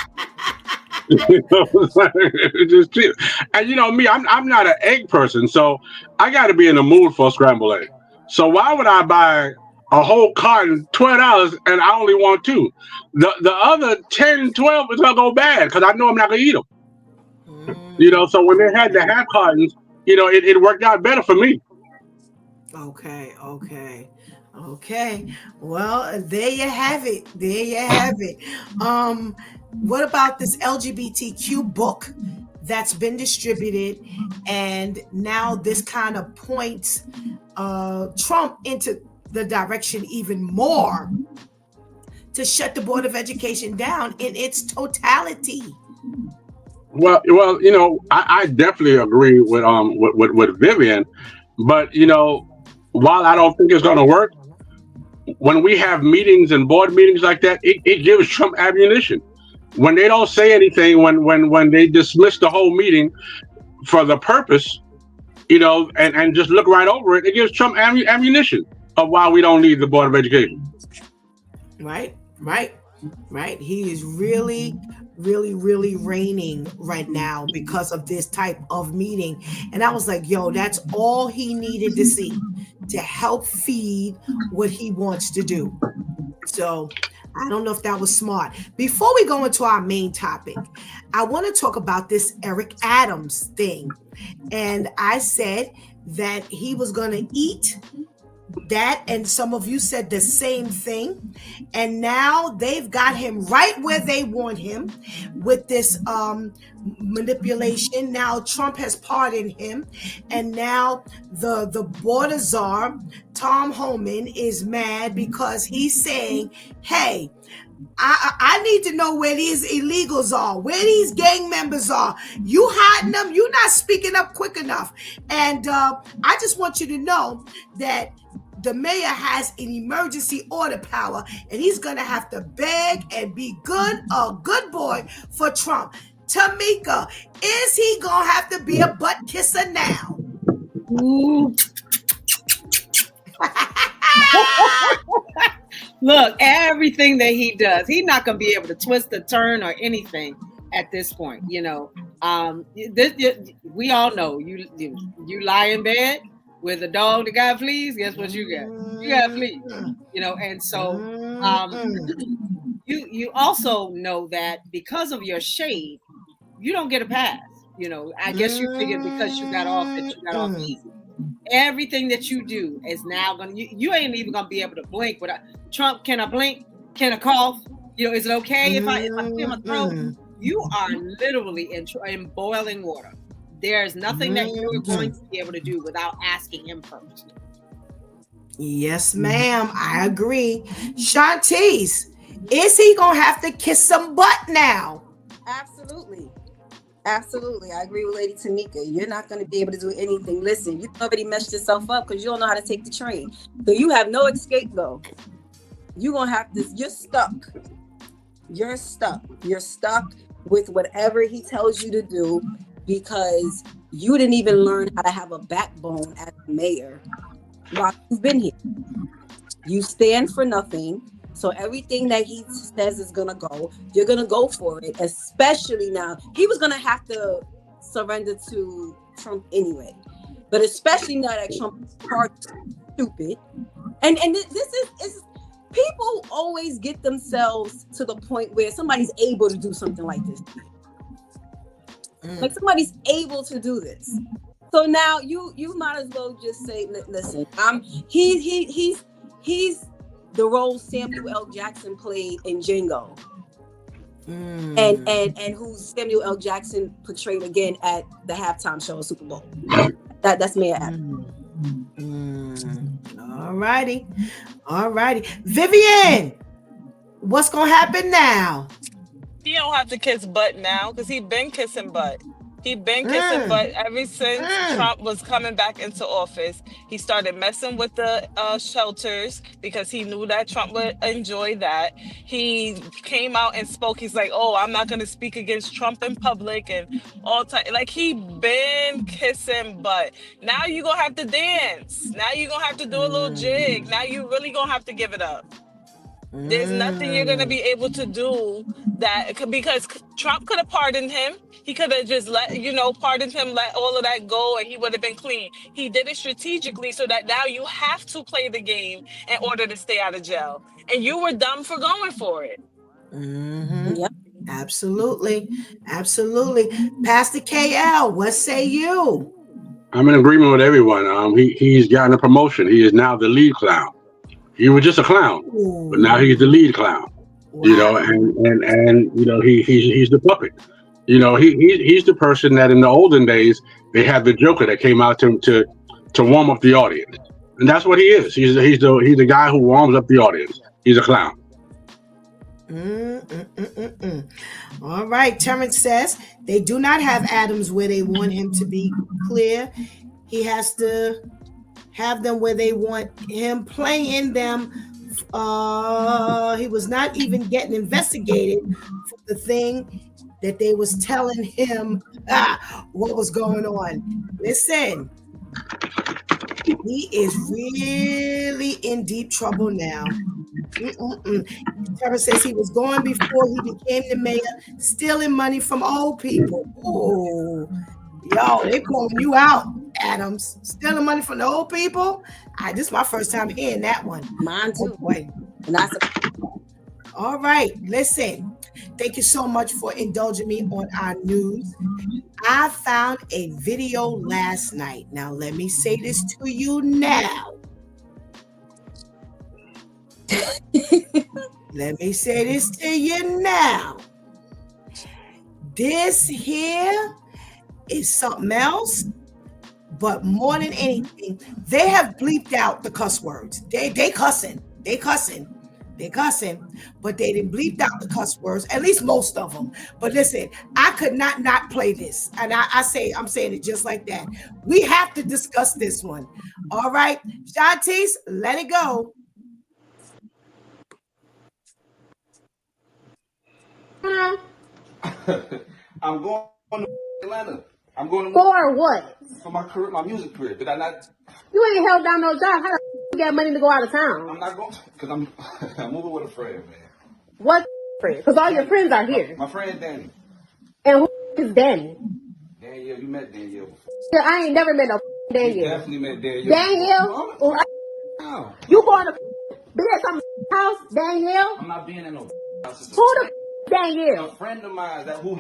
It's just cheap. And me, I'm not an egg person, so I got to be in the mood for a scrambled egg. So why would I buy a whole carton, $12, and I only want 2? The other 10, 12 is gonna go bad because I know I'm not gonna eat them. So when they had the half cartons, it worked out better for me. Okay. Well, there you have it. What about this LGBTQ book that's been distributed, and now this kind of points Trump into the direction even more to shut the Board of Education down in its totality? Well, I definitely agree with Vivian, but while I don't think it's going to work, when we have meetings and board meetings like that, it gives Trump ammunition. When they don't say anything, when they dismiss the whole meeting for the purpose, and just look right over it, it gives Trump ammunition of why we don't need the Board of Education. Right. He is really reigning right now because of this type of meeting. And I was like, yo, that's all he needed to see to help feed what he wants to do. So I don't know if that was smart. Before we go into our main topic, I want to talk about this Eric Adams thing. And I said that he was going to eat that, and some of you said the same thing, and now they've got him right where they want him with this manipulation. Now Trump has pardoned him, and now the border czar Tom Homan is mad because he's saying, hey, I need to know where these illegals are, where these gang members are. You hiding them, you're not speaking up quick enough. And I just want you to know that the mayor has an emergency order power, and he's going to have to beg and be a good boy for Trump. Tamika, is he going to have to be a butt kisser now? Look, everything that he does, he's not going to be able to twist or turn or anything at this point. We all know you lie in bed with a dog that got fleas, guess what you got? You got fleas, and so you also know that because of your shade, you don't get a pass. I guess you figured because you got off that you got off easy. everything that you do is now going to, you ain't even going to be able to blink without Trump. Can I blink? Can I cough? Is it okay if I clear my throat? You are literally in boiling water. There's nothing that you're going to be able to do without asking him first. Yes, ma'am. I agree. Shantice, is he going to have to kiss some butt now? Absolutely. Absolutely. I agree with Lady Tamika. You're not going to be able to do anything. Listen, you already messed yourself up because you don't know how to take the train. So you have no escape, though. You're going to have to, you're stuck. You're stuck. You're stuck with whatever he tells you to do because you didn't even learn how to have a backbone as a mayor while you've been here. You stand for nothing. So everything that he says is going to go, you're going to go for it, especially now. He was going to have to surrender to Trump anyway. But especially now that Trump is stupid. And this is people always get themselves to the point where somebody's able to do something like this. Like somebody's able to do this. So now you might as well just say, listen, he's the role Samuel L. Jackson played in Django. And who Samuel L. Jackson portrayed again at the halftime show of Super Bowl. That's Mayor Adams. All righty. Vivian, what's gonna happen now? He don't have to kiss butt now because he been kissing butt. He been kissing butt ever since Trump was coming back into office. He started messing with the shelters because he knew that Trump would enjoy that. He came out and spoke. He's like, "Oh, I'm not going to speak against Trump in public," and all time. Like he been kissing butt. Now you gonna have to dance. Now you gonna have to do a little jig. Now you really gonna have to give it up. There's nothing you're going to be able to do that because Trump could have pardoned him. He could have just pardoned him, let all of that go, and he would have been clean. He did it strategically so that now you have to play the game in order to stay out of jail. And you were dumb for going for it. Yep. Absolutely. Pastor KL, what say you? I'm in agreement with everyone. He's gotten a promotion. He is now the lead clown. He was just a clown, but now he's the lead clown. Wow. And he's the puppet. He's the person that in the olden days they had the Joker that came out to warm up the audience, and that's what he is. He's the guy who warms up the audience. He's a clown. All right, Terrence says they do not have Adams where they want him to be clear. He has to have them where they want him playing them. He was not even getting investigated for the thing that they was telling him what was going on. Listen, he is really in deep trouble now. Trevor says he was going before he became the mayor, stealing money from old people. Oh, yo, they calling you out, Adams. Stealing money from the old people? This is my first time hearing that one. Mine too. Oh, boy. All right, listen. Thank you so much for indulging me on our news. I found a video last night. Now, let me say this to you now. Let me say this to you now. This here is something else, but more than anything, they have bleeped out the cuss words. They cussing, but they didn't bleep out the cuss words, at least most of them. But listen, I could not play this. And I'm saying it just like that. We have to discuss this one. All right, Shantice, let it go. I'm going to Atlanta. I'm going to for what? For my career, my music career. Did I not? You ain't held down no job. How the you got money to go out of town? I'm not going because I'm moving with a friend, man. What friend? Because all your friends are here. My friend Danny. And who is Danny? Danielle, you met Danielle before. Yeah, I ain't never met no Danielle. You definitely met Danielle. Danielle? You going to be at some house, Danielle? I'm not being in no house. Who the Danielle? A friend of mine who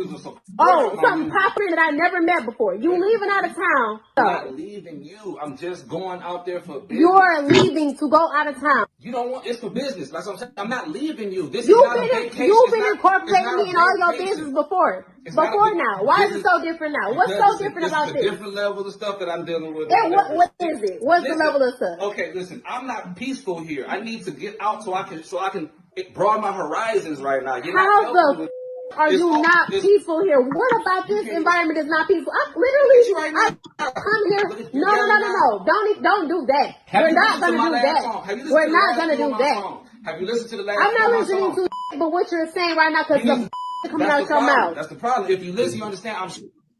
is a supporter Oh, of my something music. popping that I never met before. You leaving out of town. I'm not leaving you. I'm just going out there for business. You're leaving to go out of town. You don't want, it's for business. That's what I'm saying. I'm not leaving you. This is You've not a vacation. been incorporating me in all your business before. Now. Why is it so different now? What's so different about this? It's a different level of stuff that I'm dealing with. And what is it? What's the level of stuff? Okay, listen. I'm not peaceful here. I need to get out so I can broaden my horizons right now. How the are you not peaceful here? What about this environment is not peaceful? I'm literally come here. No. Don't do that. We're not gonna do that. We're not gonna do that. Have you listened to the last I'm not listening to but what you're saying right now because the coming out your mouth. That's the problem. If you listen, you understand. I'm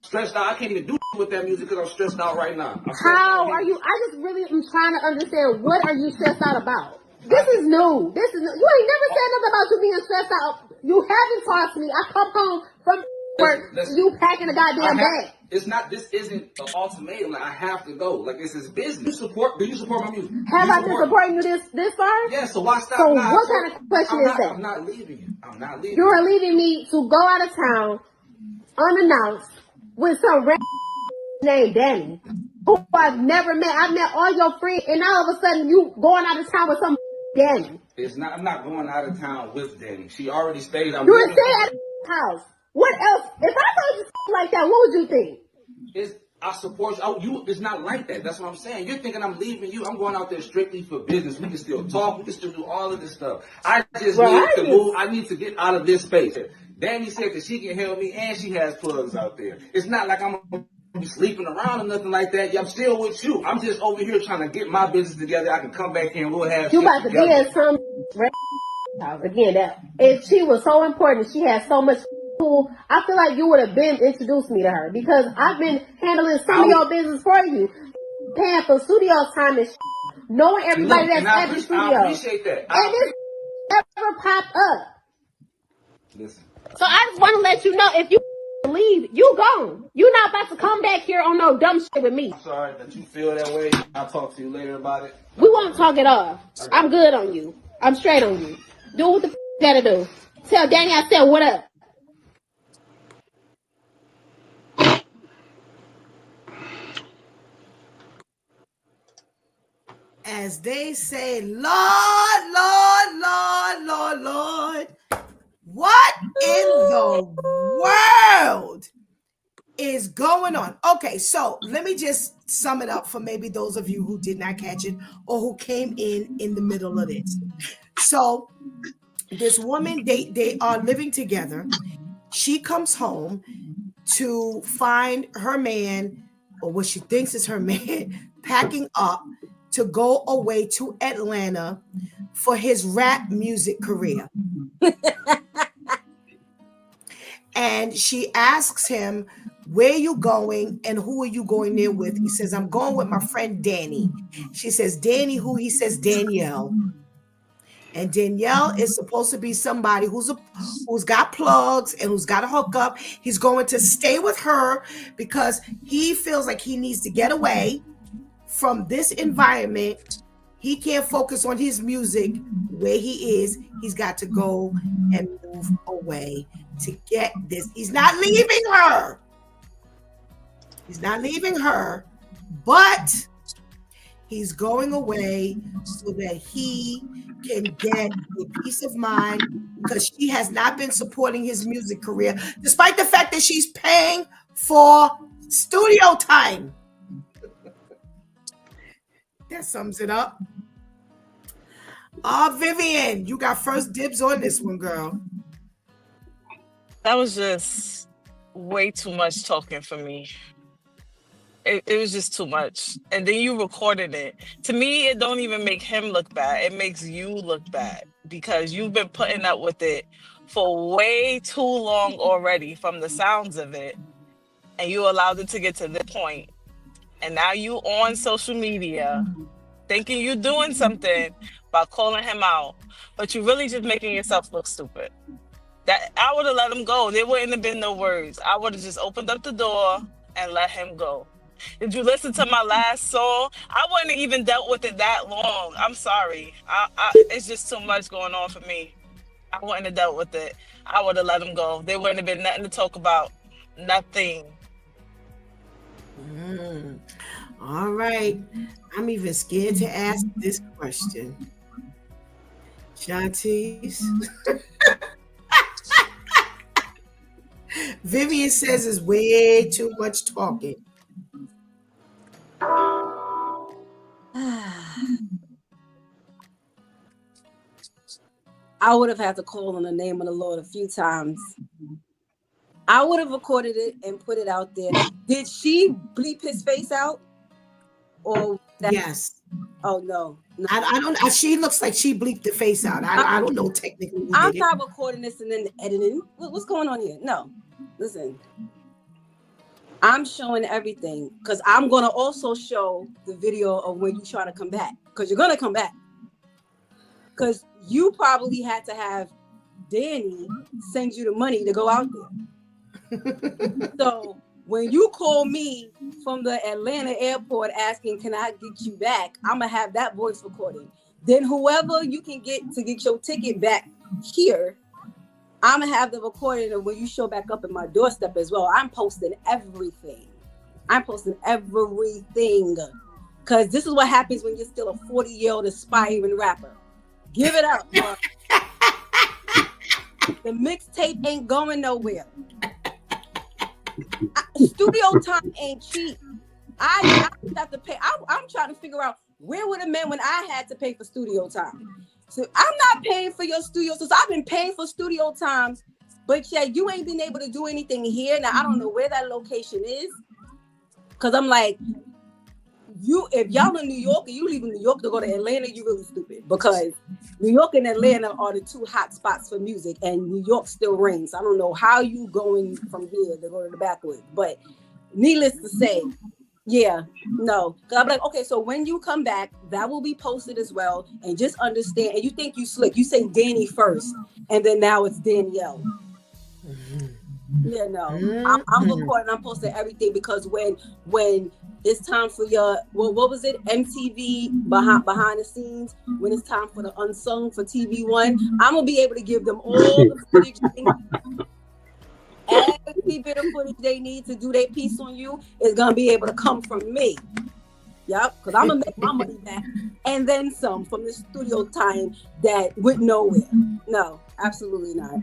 stressed out. I can't even do with that music because I'm stressed out right now. How are you? I just really am trying to understand what are you stressed out about? This is new. You ain't never said nothing about you being stressed out. You haven't talked to me. I come home from work. You packing a goddamn bag. It's not. This isn't an ultimatum. Like, I have to go. Like, this is business. Do you support my music? Have I been supporting you this far? Yeah. So why stop? So what kind of question is that? I'm not leaving you. I'm not leaving. You are leaving me to go out of town unannounced with some named Danny, who I've never met. I've met all your friends, and now all of a sudden you going out of town with some Danny. It's not. I'm not going out of town with Danny. She already stayed. You were staying at the house. What else? If I told you like that, what would you think? I support you. You. It's not like that. That's what I'm saying. You're thinking I'm leaving you. I'm going out there strictly for business. We can still talk. We can still do all of this stuff. I just need to move. I need to get out of this space. Danny said that she can help me, and she has plugs out there. It's not like I'm be sleeping around or nothing like that. I'm still with you. I'm just over here trying to get my business together. I can come back here and we'll have you about to be in some again. That if she was so important, she had so much cool. I feel like you would have been introduced me to her because I've been handling some of your business for you, paying for studio time and knowing everybody that's at the studio. I appreciate that. And this never popped up. Listen. So I just want to let you know if you leave, you gone. You're not about to come back here on no dumb shit with me. I'm sorry that you feel that way. I'll talk to you later about it. We won't talk it off. I'm good on you. I'm straight on you. Do what the you gotta do. Tell Danny I said what up. As they say, Lord, Lord, Lord, Lord, Lord. What in the world is going on? Okay, so let me just sum it up for maybe those of you who did not catch it or who came in the middle of this. So this woman, they are living together. She comes home to find her man, or what she thinks is her man, packing up to go away to Atlanta for his rap music career. And she asks him, where are you going and who are you going there with? He says, I'm going with my friend Danny. She says, Danny who? He says, Danielle. And Danielle is supposed to be somebody who's got plugs and who's got a hookup. He's going to stay with her because he feels like he needs to get away from this environment. He can't focus on his music where he is. He's got to go and move away to get this. He's not leaving her. He's not leaving her, but he's going away so that he can get a peace of mind because she has not been supporting his music career, despite the fact that she's paying for studio time. That sums it up. Vivian, you got first dibs on this one, girl. That was just way too much talking for me. It was just too much. And then you recorded it. To me, it don't even make him look bad. It makes you look bad because you've been putting up with it for way too long already from the sounds of it. And you allowed it to get to this point. And now you on social media thinking you're doing something by calling him out. But you're really just making yourself look stupid. That I would have let him go. There wouldn't have been no words. I would have just opened up the door and let him go. Did you listen to my last song? I wouldn't have even dealt with it that long. I'm sorry. It's just too much going on for me. I wouldn't have dealt with it. I would have let them go. There wouldn't have been nothing to talk about. Nothing. All right. I'm even scared to ask this question. Shantice. Vivian says it's way too much talking. I would have had to call on the name of the Lord a few times. I would have recorded it and put it out there. Did she bleep his face out? Or yes. Oh no. I don't. She looks like she bleeped the face out. I don't know technically. I'm not recording this and then editing. What's going on here? No. Listen. I'm showing everything because I'm gonna also show the video of when you try to come back because you're gonna come back. Because you probably had to have Danny send you the money to go out there. So when you call me from the Atlanta airport asking, can I get you back? I'm going to have that voice recording. Then whoever you can get to get your ticket back here, I'm going to have the recording of when you show back up at my doorstep as well. I'm posting everything. Because this is what happens when you're still a 40-year-old aspiring rapper. Give it up, bro. The mixtape ain't going nowhere. Studio time ain't cheap. I have to pay. I'm trying to figure out where would have been when I had to pay for studio time. So I'm not paying for your studio. So I've been paying for studio times, but yeah, you ain't been able to do anything here. Now I don't know where that location is, because I'm like, if y'all in New York and you leave in New York to go to Atlanta, you really stupid, because New York and Atlanta are the two hot spots for music, and New York still reigns. I don't know how you going from here to go to the backwoods, but needless to say, yeah, no. Because I'm like, okay, so when you come back, that will be posted as well, and just understand. And you think you slick? You say Danny first, and then now it's Danielle. Yeah, no, I'm recording. I'm posting everything because when it's time for your what was it, MTV behind the scenes, when it's time for the unsung for TV1, I'm gonna be able to give them all the footage they need. Every bit of footage they need to do their piece on you is gonna be able to come from me. Yep, because I'm gonna make my money back and then some from the studio time that went nowhere. No, absolutely not.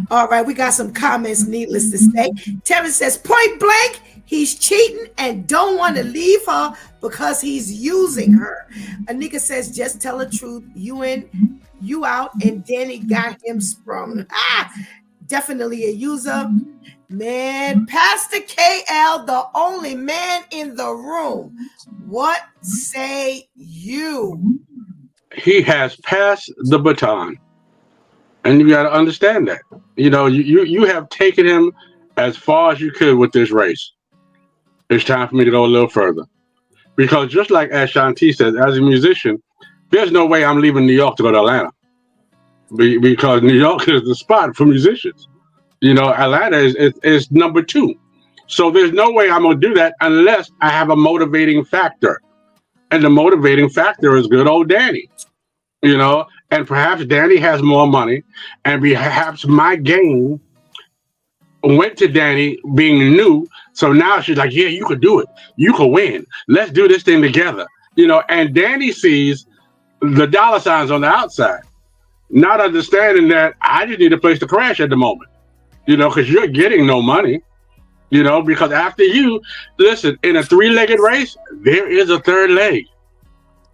All right, we got some comments, needless to say. Terrence says, point blank, he's cheating and don't want to leave her because he's using her. Anika says, just tell the truth. You out, and Danny got him sprung. Definitely a user. Man, Pastor KL, the only man in the room. What say you? He has passed the baton. And you got to understand that. You know, you have taken him as far as you could with this race. It's time for me to go a little further. Because just like as Shanti said, as a musician, there's no way I'm leaving New York to go to Atlanta. Because New York is the spot for musicians. You know, Atlanta is number 2. So there's no way I'm going to do that unless I have a motivating factor. And the motivating factor is good old Danny. You know, and perhaps Danny has more money, and perhaps my game went to Danny being new. So now she's like, yeah, you could do it. You could win. Let's do this thing together. You know, and Danny sees the dollar signs on the outside, not understanding that I just need a place to crash at the moment, you know, because you're getting no money, you know, because after you, listen, in a 3-legged race, there is a third leg.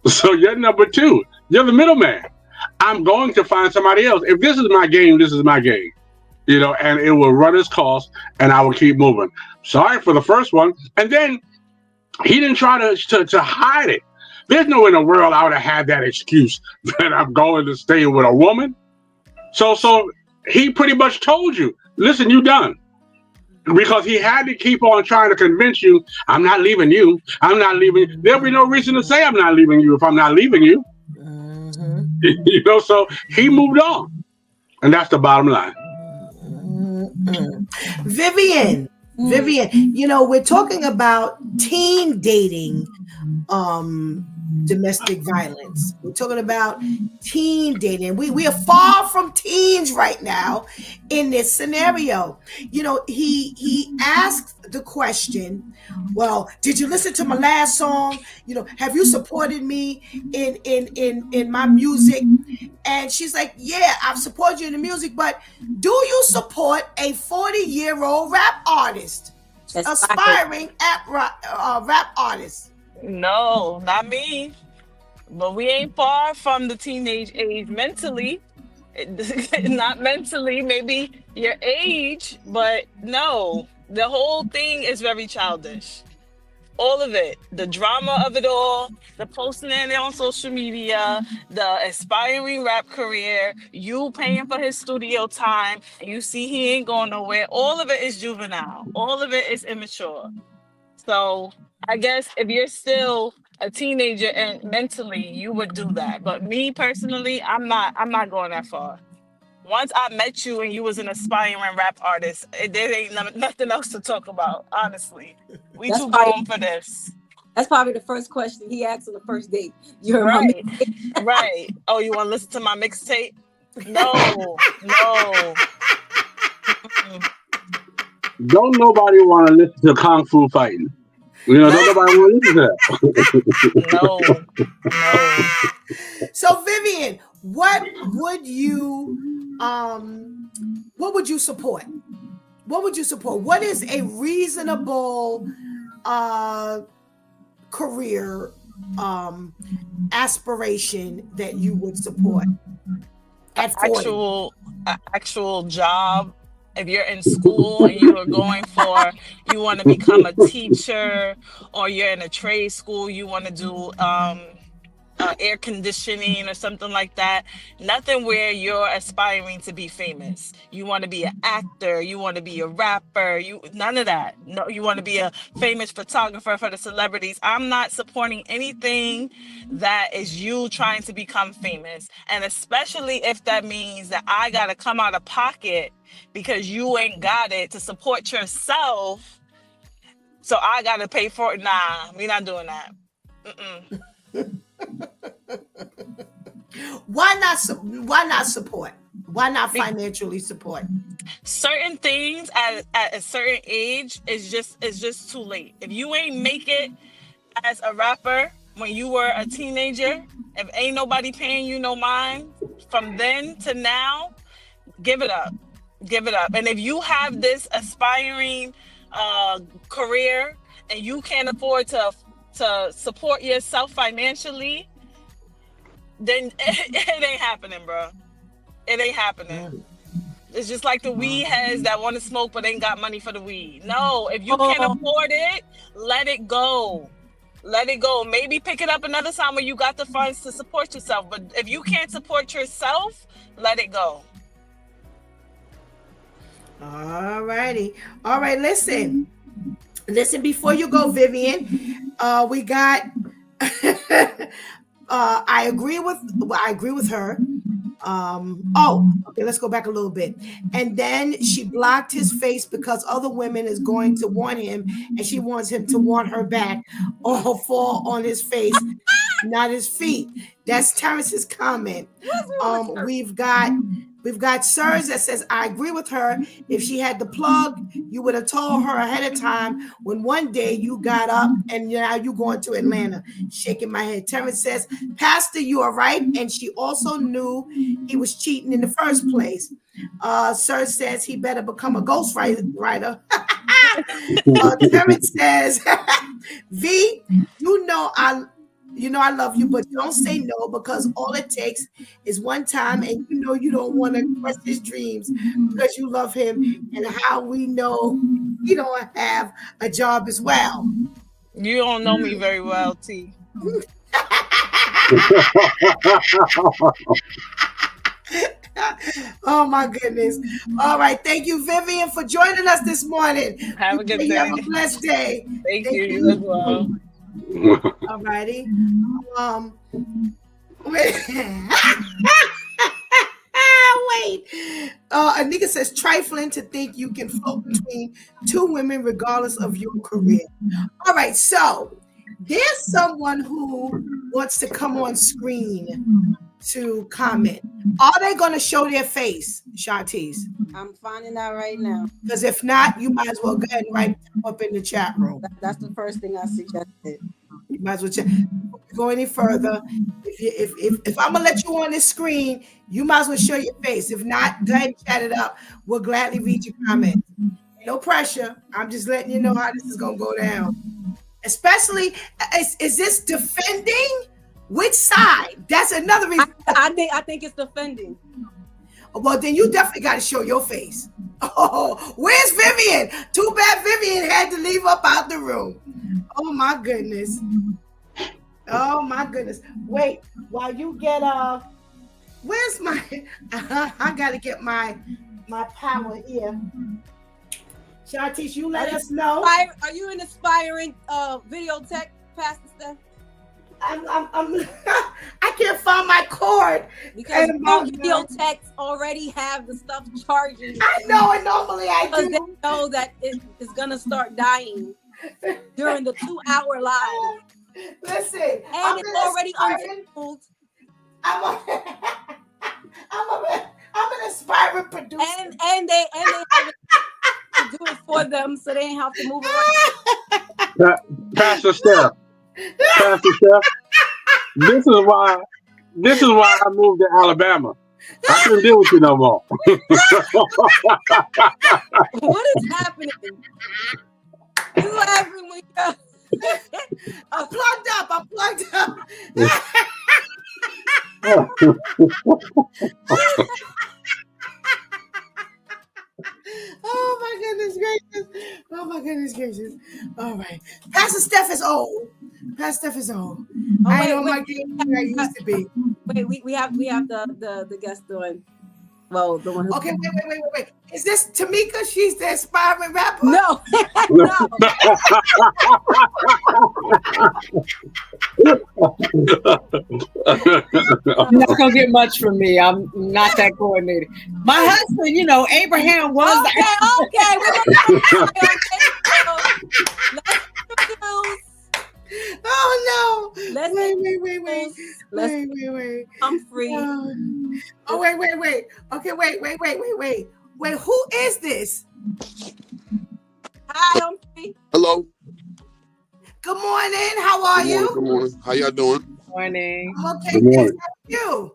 So you're number 2. You're the middleman. I'm going to find somebody else. If this is my game, this is my game. You know, and it will run its course, and I will keep moving. Sorry for the first one. And then he didn't try to hide it. There's no way in the world I would have had that excuse that I'm going to stay with a woman. So he pretty much told you, listen, you done. Because he had to keep on trying to convince you, I'm not leaving you. I'm not leaving you. There'll be no reason to say I'm not leaving you if I'm not leaving you. You know, so he moved on. And that's the bottom line. Vivian, you know, we're talking about teen dating domestic violence. We're talking about teen dating. We are far from teens right now in this scenario. He asked the question, well, did you listen to my last song? Have you supported me in my music? And she's like, yeah, I've supported you in the music, but do you support a 40-year-old rap artist, aspiring rap artist? No, not me. But we ain't far from the teenage age mentally. Not mentally, maybe your age, but no. The whole thing is very childish. All of it, the drama of it all, the posting it on social media, the aspiring rap career, you paying for his studio time, and you see he ain't going nowhere. All of it is juvenile. All of it is immature. So I guess if you're still a teenager and mentally, you would do that. But me personally, I'm not going that far. Once I met you and you was an aspiring rap artist, there ain't nothing else to talk about. Honestly, we too grown for this. That's probably the first question he asked on the first date. You're right, right. Oh, you want to listen to my mixtape? No. Don't nobody want to listen to Kung Fu fighting. Don't nobody want to listen to that. No. So Vivian, what would you support? What would you support? What is a reasonable career aspiration that you would support at 40? Actual job. If you're in school and you want to become a teacher, or you're in a trade school, you want to do air conditioning or something like that. Nothing where you're aspiring to be famous. You want to be an actor, you want to be a rapper, none of that. No, you want to be a famous photographer for the celebrities. I'm not supporting anything that is you trying to become famous. And especially if that means that I got to come out of pocket because you ain't got it to support yourself. So I got to pay for it. Nah, we're not doing that. Why not support? Why not financially support? Certain things at a certain age is just too late. If you ain't make it as a rapper when you were a teenager, if ain't nobody paying you no mind from then to now, give it up. And if you have this aspiring career and you can't afford to support yourself financially, then it ain't happening, bro. It ain't happening. It's just like the weed heads that want to smoke but ain't got money for the weed. No, if you can't afford it, let it go. Maybe pick it up another time when you got the funds to support yourself. But if you can't support yourself, let it go. All righty. All right, listen, before you go, Vivian, we got I agree with her. Okay, let's go back a little bit. And then she blocked his face because other women is going to want him, and she wants him to want her back or fall on his face, not his feet. That's Terrence's comment. We've got Sirs that says, I agree with her. If she had the plug, you would have told her ahead of time when one day you got up and now you're going to Atlanta. Shaking my head. Terrence says, Pastor, you are right. And she also knew he was cheating in the first place. Sir says he better become a ghostwriter. Terrence says, V, I love you, but don't say no, because all it takes is one time, and you don't want to crush his dreams because you love him, and how we know he don't have a job as well. You don't know me very well, T. Oh my goodness. All right. Thank you, Vivian, for joining us this morning. Have a good day. Have a blessed day. Thank you. You as well. All righty. Wait. Anika says, trifling to think you can float between two women regardless of your career. All right, so There's someone who wants to come on screen to comment. Are they going to show their face, Shantice? I'm finding out right now. Because if not, you might as well go ahead and write them up in the chat room. That's the first thing I suggested. You might as well check. Before we go any further, if I'm gonna let you on this screen, you might as well show your face. If not, go ahead and chat it up. We'll gladly read your comments. No pressure. I'm just letting you know how this is gonna go down. Especially, is this defending? Which side? That's another reason. I think it's defending. Well, then you definitely got to show your face. Oh, where's Vivian? Too bad Vivian had to leave up out the room. Oh my goodness. Oh my goodness. Wait, while you get where's my I gotta get my power here. Shantice, you let us know. Are you an aspiring video tech, Pastor Steph? I'm I can't find my cord. Because video techs already have the stuff charging. I know, and normally I do. Because they know that it is gonna start dying during the 2-hour live. Listen, and it's already unfold. I'm an aspiring producer. And they have it to do it for them, so they ain't have to move around. Pastor Steph, this is why I moved to Alabama. I couldn't deal with you no more. What is happening? You laughing when you're I'm plugged up. Oh my goodness gracious. All right. Pastor Steph is old. I don't like the I used to be. Wait, we have the guest doing. Well, the one. Okay, wait. Is this Tamika? She's the aspiring rapper? No. No. You're not gonna get much from me. I'm not that coordinated. My husband, Abraham was. Oh no! Wait. I'm free. Oh wait. Okay, wait. Wait, who is this? Hi, I'm free. Hello. Good morning. How are you? Good morning. How y'all doing? Morning. Okay, Good morning. How are you?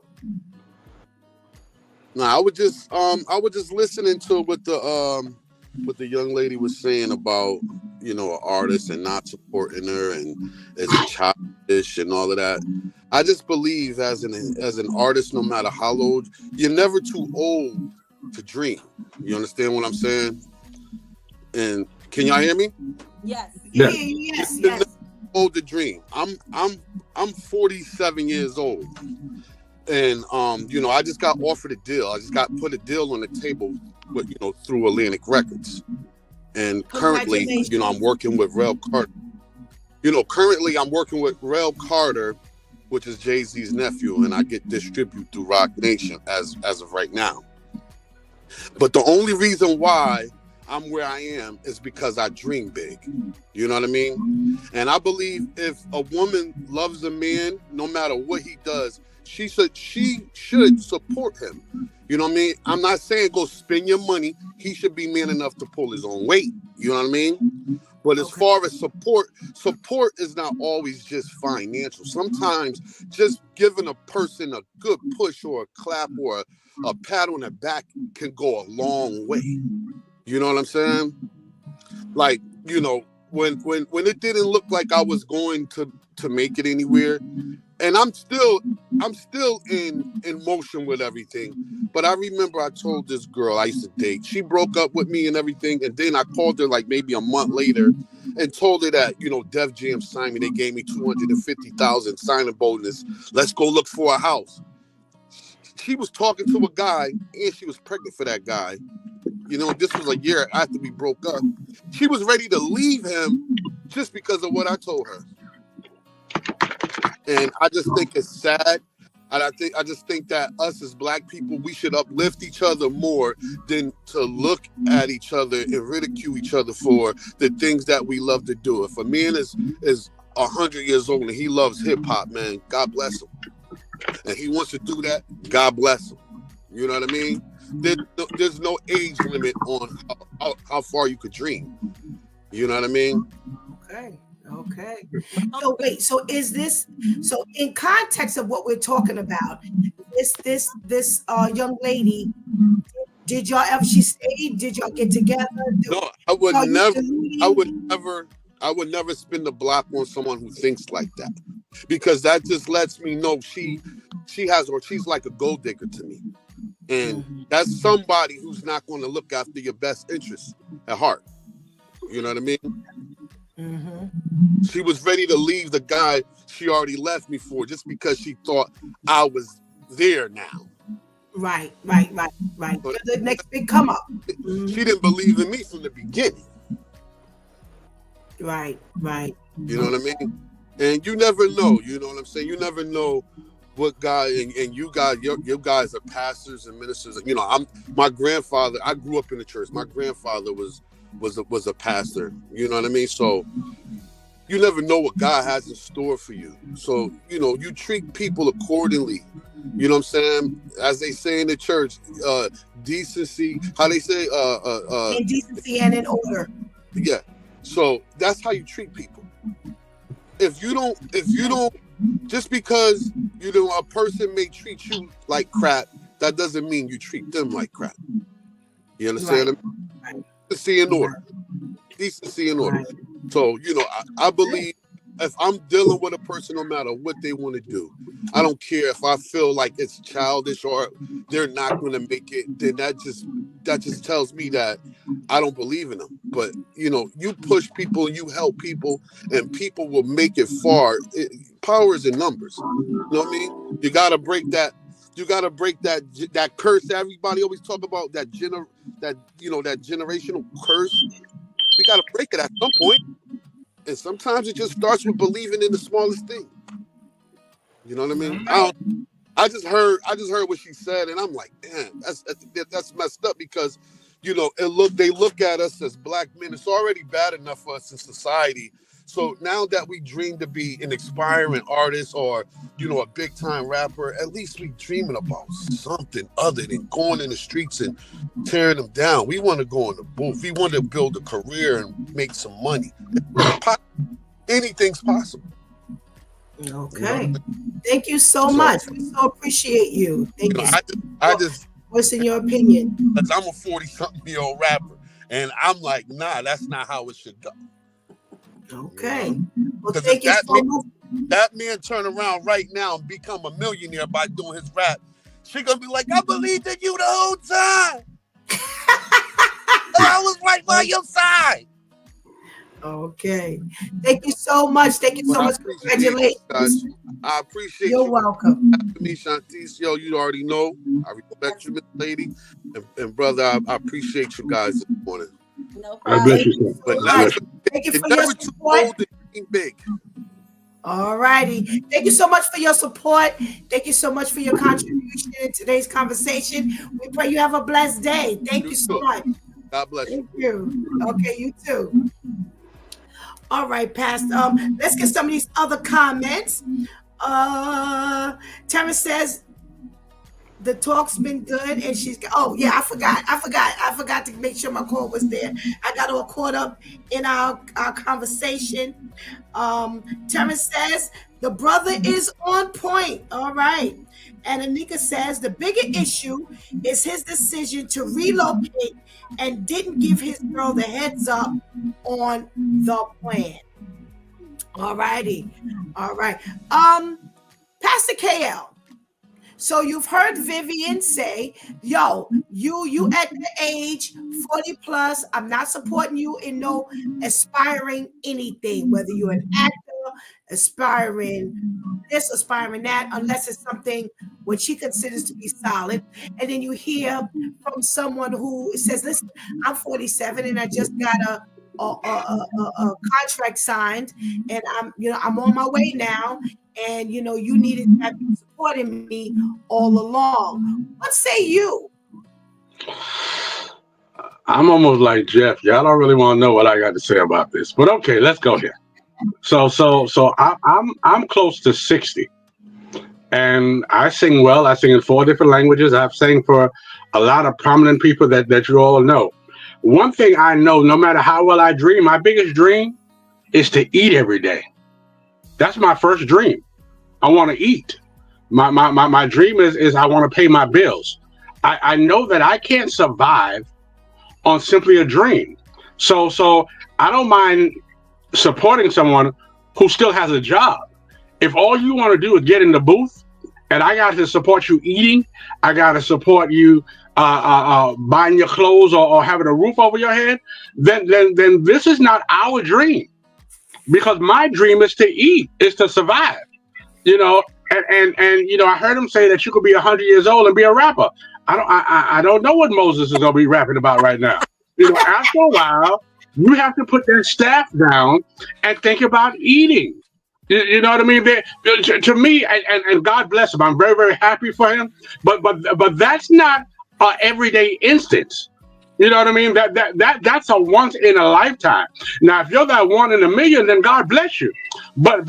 No, I was just listening to what the young lady was saying about an artist and not supporting her and as a childish and all of that. I just believe as an artist, no matter how old, you're never too old to dream. You understand what I'm saying? And can y'all hear me? Yes. Yes. You're never too old to dream. I'm 47 years old. And I just got offered a deal. I just got put a deal on the table with, through Atlantic Records. And currently, I'm working with Rel Carter. Currently I'm working with Rel Carter, which is Jay-Z's nephew, and I get distributed through Rock Nation as of right now. But the only reason why I'm where I am is because I dream big. You know what I mean? And I believe if a woman loves a man, no matter what he does, she should support him. You know what I mean? I'm not saying go spend your money. He should be man enough to pull his own weight. You know what I mean? But as far as support is not always just financial. Sometimes just giving a person a good push or a clap or a pat on the back can go a long way. You know what I'm saying? Like, when it didn't look like I was going to make it anywhere, and I'm still in motion with everything. But I remember I told this girl I used to date, she broke up with me and everything, and then I called her like maybe a month later and told her that, Def Jam signed me, they gave me $250,000 signing bonus. Let's go look for a house. She was talking to a guy and she was pregnant for that guy. This was a year after we broke up. She was ready to leave him just because of what I told her. And I just think it's sad. And I just think that us as Black people, we should uplift each other more than to look at each other and ridicule each other for the things that we love to do. If a man is 100 years old and he loves hip hop, man, God bless him. And he wants to do that, God bless him. You know what I mean? There's no age limit on how far you could dream. You know what I mean? Okay. So wait, so is this, so in context of what we're talking about, this young lady, did y'all ever, she stayed? Did y'all get together? No, I would never spin the block on someone who thinks like that, because that just lets me know she's like a gold digger to me, and that's somebody who's not going to look after your best interests at heart. You know what I mean? She was ready to leave the guy she already left me for just because she thought I was there now. Right. So the next big come up. She didn't believe in me from the beginning. Right. You know what I mean? And you never know. You know what I'm saying? You never know what guy, and you guys, your guys are pastors and ministers. You know, my grandfather. I grew up in the church. My grandfather was a pastor. You know what I mean? So you never know what God has in store for you. So, you know, you treat people accordingly. You know what I'm saying? As they say in the church, decency, how they say, in decency and in order. Yeah. So that's how you treat people. If you don't, just because, you know, a person may treat you like crap, that doesn't mean you treat them like crap. You understand? Right. Decency and order. Decency and order. Right. So, you know, I believe if I'm dealing with a person, no matter what they want to do, I don't care if I feel like it's childish or they're not going to make it, then that just tells me that I don't believe in them. But, you know, you push people, you help people, and people will make it far. Power is in numbers. You know what I mean? You got to break that. You got to break that curse that everybody always talk about, that generational curse. We got to break it at some point. And sometimes it just starts with believing in the smallest thing. You know what I mean? I just heard what she said, and I'm like, damn, that's messed up, because, you know, they look at us as black men. It's already bad enough for us in society. So now that we dream to be an aspiring artist or, you know, a big time rapper, at least we dreaming about something other than going in the streets and tearing them down. We want to go in the booth. We want to build a career and make some money. Anything's possible. Okay. Thank you so much. We so appreciate you. Thank you. I just what's in your opinion? Because I'm a 40-something-year-old rapper, and I'm like, nah, that's not how it should go. Okay. Well, because thank you so much. That man turn around right now and become a millionaire by doing his rap. She gonna be like, I believed in you the whole time. I was right by your side. Okay. Thank you so much. Thank you so much. Congratulations. I appreciate You're you. welcome. Me, Shantice, yo, you already know. I respect you, Miss Lady. And brother, I appreciate you guys this morning. No problem. Thank you for your support. Big. All righty. Thank you so much for your support. Thank you so much for your contribution in today's conversation. We pray you have a blessed day. Thank you so much. God bless you. Thank you. Okay, you too. All right, Pastor. Let's get some of these other comments. Tara says the talk's been good, and she's. Oh yeah, I forgot to make sure my call was there. I got all caught up in our conversation. Tara says the brother is on point. All right. And Anika says the bigger issue is his decision to relocate and didn't give his girl the heads up on the plan. All righty. All right. Pastor KL. So you've heard Vivian say, yo, you at the age 40 plus, I'm not supporting you in no aspiring anything, whether you're an actor, aspiring this, aspiring that, unless it's something what she considers to be solid. And then you hear from someone who says, listen, I'm 47 and I just got a contract signed, and I'm on my way now, and you needed to have been supporting me all along. What say you? I'm almost like Jeff. Y'all don't really want to know what I got to say about this, but okay, let's go here. I'm close to 60, and I sing well. I sing in 4 different languages. I've sang for a lot of prominent people that you all know. One thing I know, no matter how well I dream, my biggest dream is to eat every day. That's my first dream. I want to eat. My dream is I want to pay my bills. I know that I can't survive on simply a dream. So I don't mind supporting someone who still has a job. If all you want to do is get in the booth, and I got to support you eating, I got to support you buying your clothes or having a roof over your head, then this is not our dream. Because my dream is to eat, is to survive. You know, and I heard him say that you could be 100 years old and be a rapper. I don't know what Moses is gonna be rapping about right now. After a while, you have to put that staff down and think about eating. You know what I mean? To me, and God bless him, I'm very, very happy for him. But that's not an everyday instance. You know what I mean? That's a once in a lifetime. Now, if you're that 1 in a million, then God bless you. But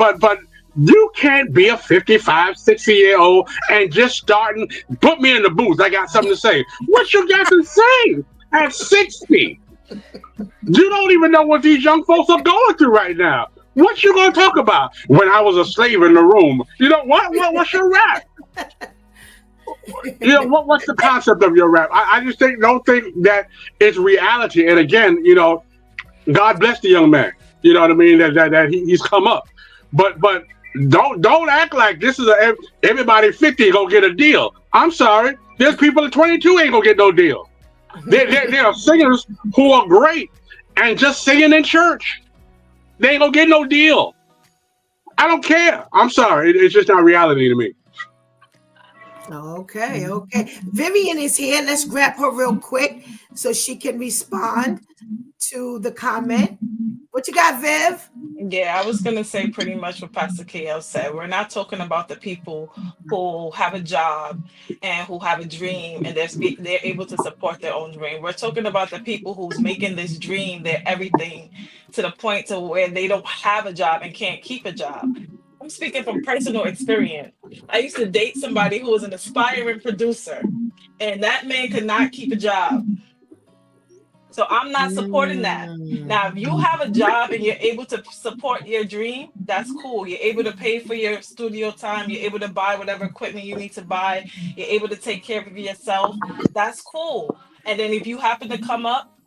you can't be a 55, 60-year-old and just starting. Put me in the booth. I got something to say. What you got to say at 60? You don't even know what these young folks are going through right now. What you gonna talk about? When I was a slave in the room. What's your rap? What's the concept of your rap? I just don't think that it's reality. And again, God bless the young man. You know what I mean? That he's come up. But don't act like this is everybody 50 gonna get a deal. I'm sorry. There's people at 22 ain't gonna get no deal. There are singers who are great and just singing in church. They ain't gonna get no deal. I don't care. I'm sorry. It's just not reality to me. Okay. Vivian is here. Let's grab her real quick so she can respond to the comment. What you got, Viv? Yeah, I was gonna say pretty much what Pastor KL said. We're not talking about the people who have a job and who have a dream and they're able to support their own dream. We're talking about the people who's making this dream their everything to the point to where they don't have a job and can't keep a job. I'm speaking from personal experience. I used to date somebody who was an aspiring producer, and that man could not keep a job. So I'm not supporting that. Now, if you have a job and you're able to support your dream, that's cool. You're able to pay for your studio time. You're able to buy whatever equipment you need to buy. You're able to take care of yourself. That's cool. And then if you happen to come up,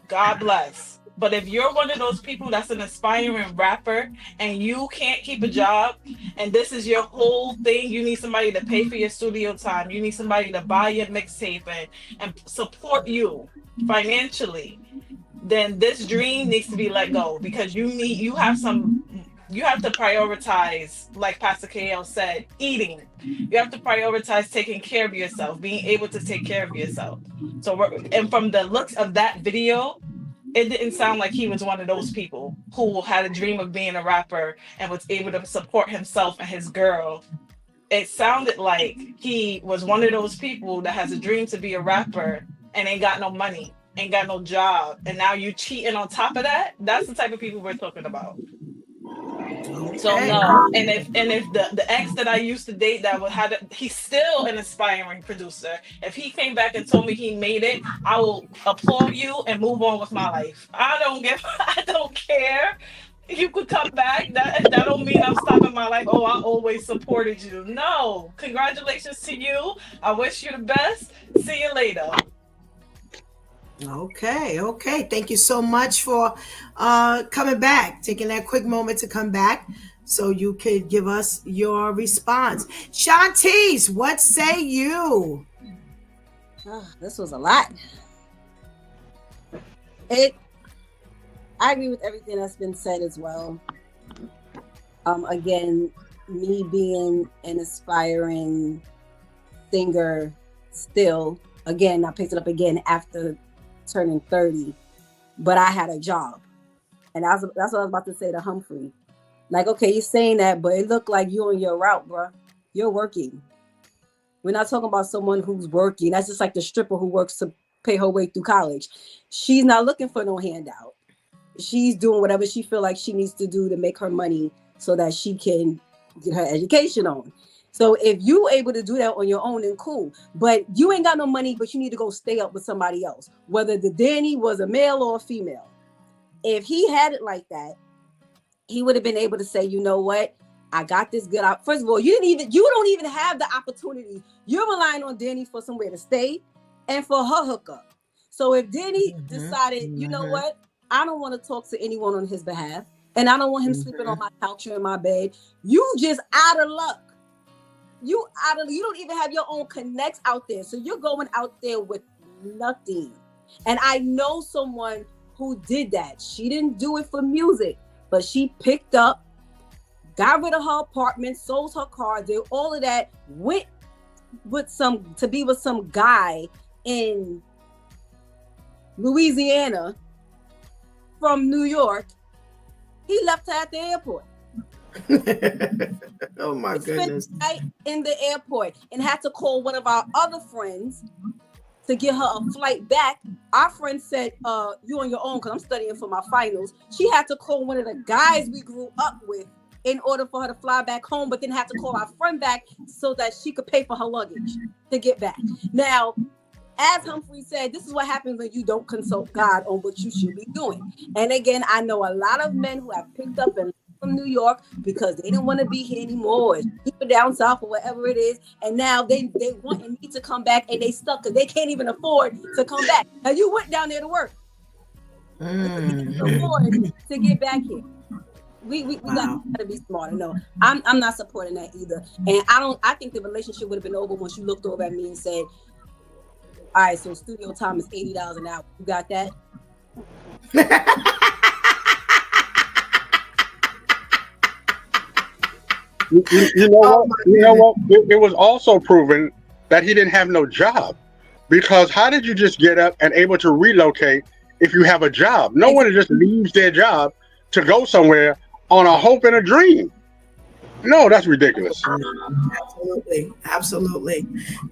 God bless. But if you're one of those people that's an aspiring rapper and you can't keep a job and this is your whole thing, you need somebody to pay for your studio time. You need somebody to buy your mixtape and support you financially, then this dream needs to be let go because you have to prioritize, like Pastor KL said, eating. You have to prioritize taking care of yourself, being able to take care of yourself. And from the looks of that video, it didn't sound like he was one of those people who had a dream of being a rapper and was able to support himself and his girl. It sounded like he was one of those people that has a dream to be a rapper and ain't got no money, ain't got no job, and now you cheating on top of that. That's the type of people we're talking about. So no, and if the ex that I used to date he's still an aspiring producer. If he came back and told me he made it, I will applaud you and move on with my life. I don't care. You could come back. That don't mean I'm stopping my life. Oh, I always supported you. No, congratulations to you. I wish you the best. See you later. Okay. Thank you so much for coming back, taking that quick moment to come back so you could give us your response. Shantice, what say you? This was a lot. I agree with everything that's been said as well. Again, me being an aspiring singer still, again, I picked it up again after turning 30, but I had a job. And that's what I was about to say to Humphrey. Like, okay, you're saying that, but it looked like you on your route, bro. You're working. We're not talking about someone who's working. That's just like the stripper who works to pay her way through college. She's not looking for no handout. she's doing whatever she feel like she needs to do to make her money so that she can get her education on. So if you able to do that on your own, then cool. But you ain't got no money, but you need to go stay up with somebody else, whether the Danny was a male or a female. If he had it like that, he would have been able to say, you know what? I got this good out. First of all, you don't even have the opportunity. You're relying on Danny for somewhere to stay and for her hookup. So if Danny decided, you know what? I don't want to talk to anyone on his behalf, and I don't want him sleeping on my couch or in my bed. You just out of luck. You don't even have your own connects out there. So you're going out there with nothing. And I know someone who did that. She didn't do it for music, but she picked up, got rid of her apartment, sold her car, did all of that, went to be with some guy in Louisiana from New York. He left her at the airport. Oh my goodness. Right in the airport, and had to call one of our other friends to get her a flight back. Our friend said, you on your own, because I'm studying for my finals. She had to call one of the guys we grew up with in order for her to fly back home, but then had to call our friend back so that she could pay for her luggage to get back. Now, as Humphrey said, this is what happens when you don't consult God on what you should be doing. And again, I know a lot of men who have picked up and left from New York because they didn't want to be here anymore, or keep it down south, or whatever it is. And now they want and need to come back, and they stuck because they can't even afford to come back. Now you went down there to work. Afford to get back here. We got to be smarter. No, I'm not supporting that either. And I think the relationship would have been over once you looked over at me and said, all right, so studio time is $80 an hour. You got that? You know what? It was also proven that he didn't have no job, because how did you just get up and able to relocate if you have a job? No one just leaves their job to go somewhere on a hope and a dream. No, that's ridiculous. Absolutely.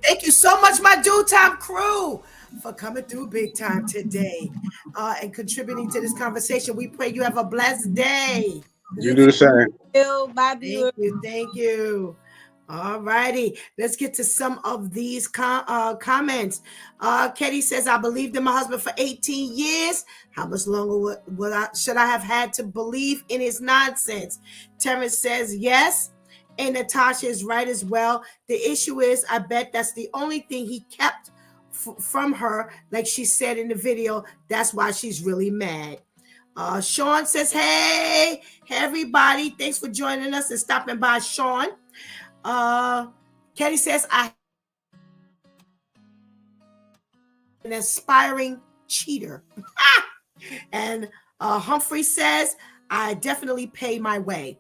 Thank you so much, my Do Time crew, for coming through big time today and contributing to this conversation. We pray you have a blessed day. You do the same. Bye, viewers. Thank you. All righty, let's get to some of these comments. Ketty says, I believed in my husband for 18 years. How much longer should I have had to believe in his nonsense? Terrence says, yes. And Natasha is right as well. The issue is, I bet that's the only thing he kept from her. Like she said in the video, that's why she's really mad. Sean says, hey, everybody. Thanks for joining us and stopping by, Sean. Ketty says, I an aspiring cheater. And Humphrey says, I definitely pay my way.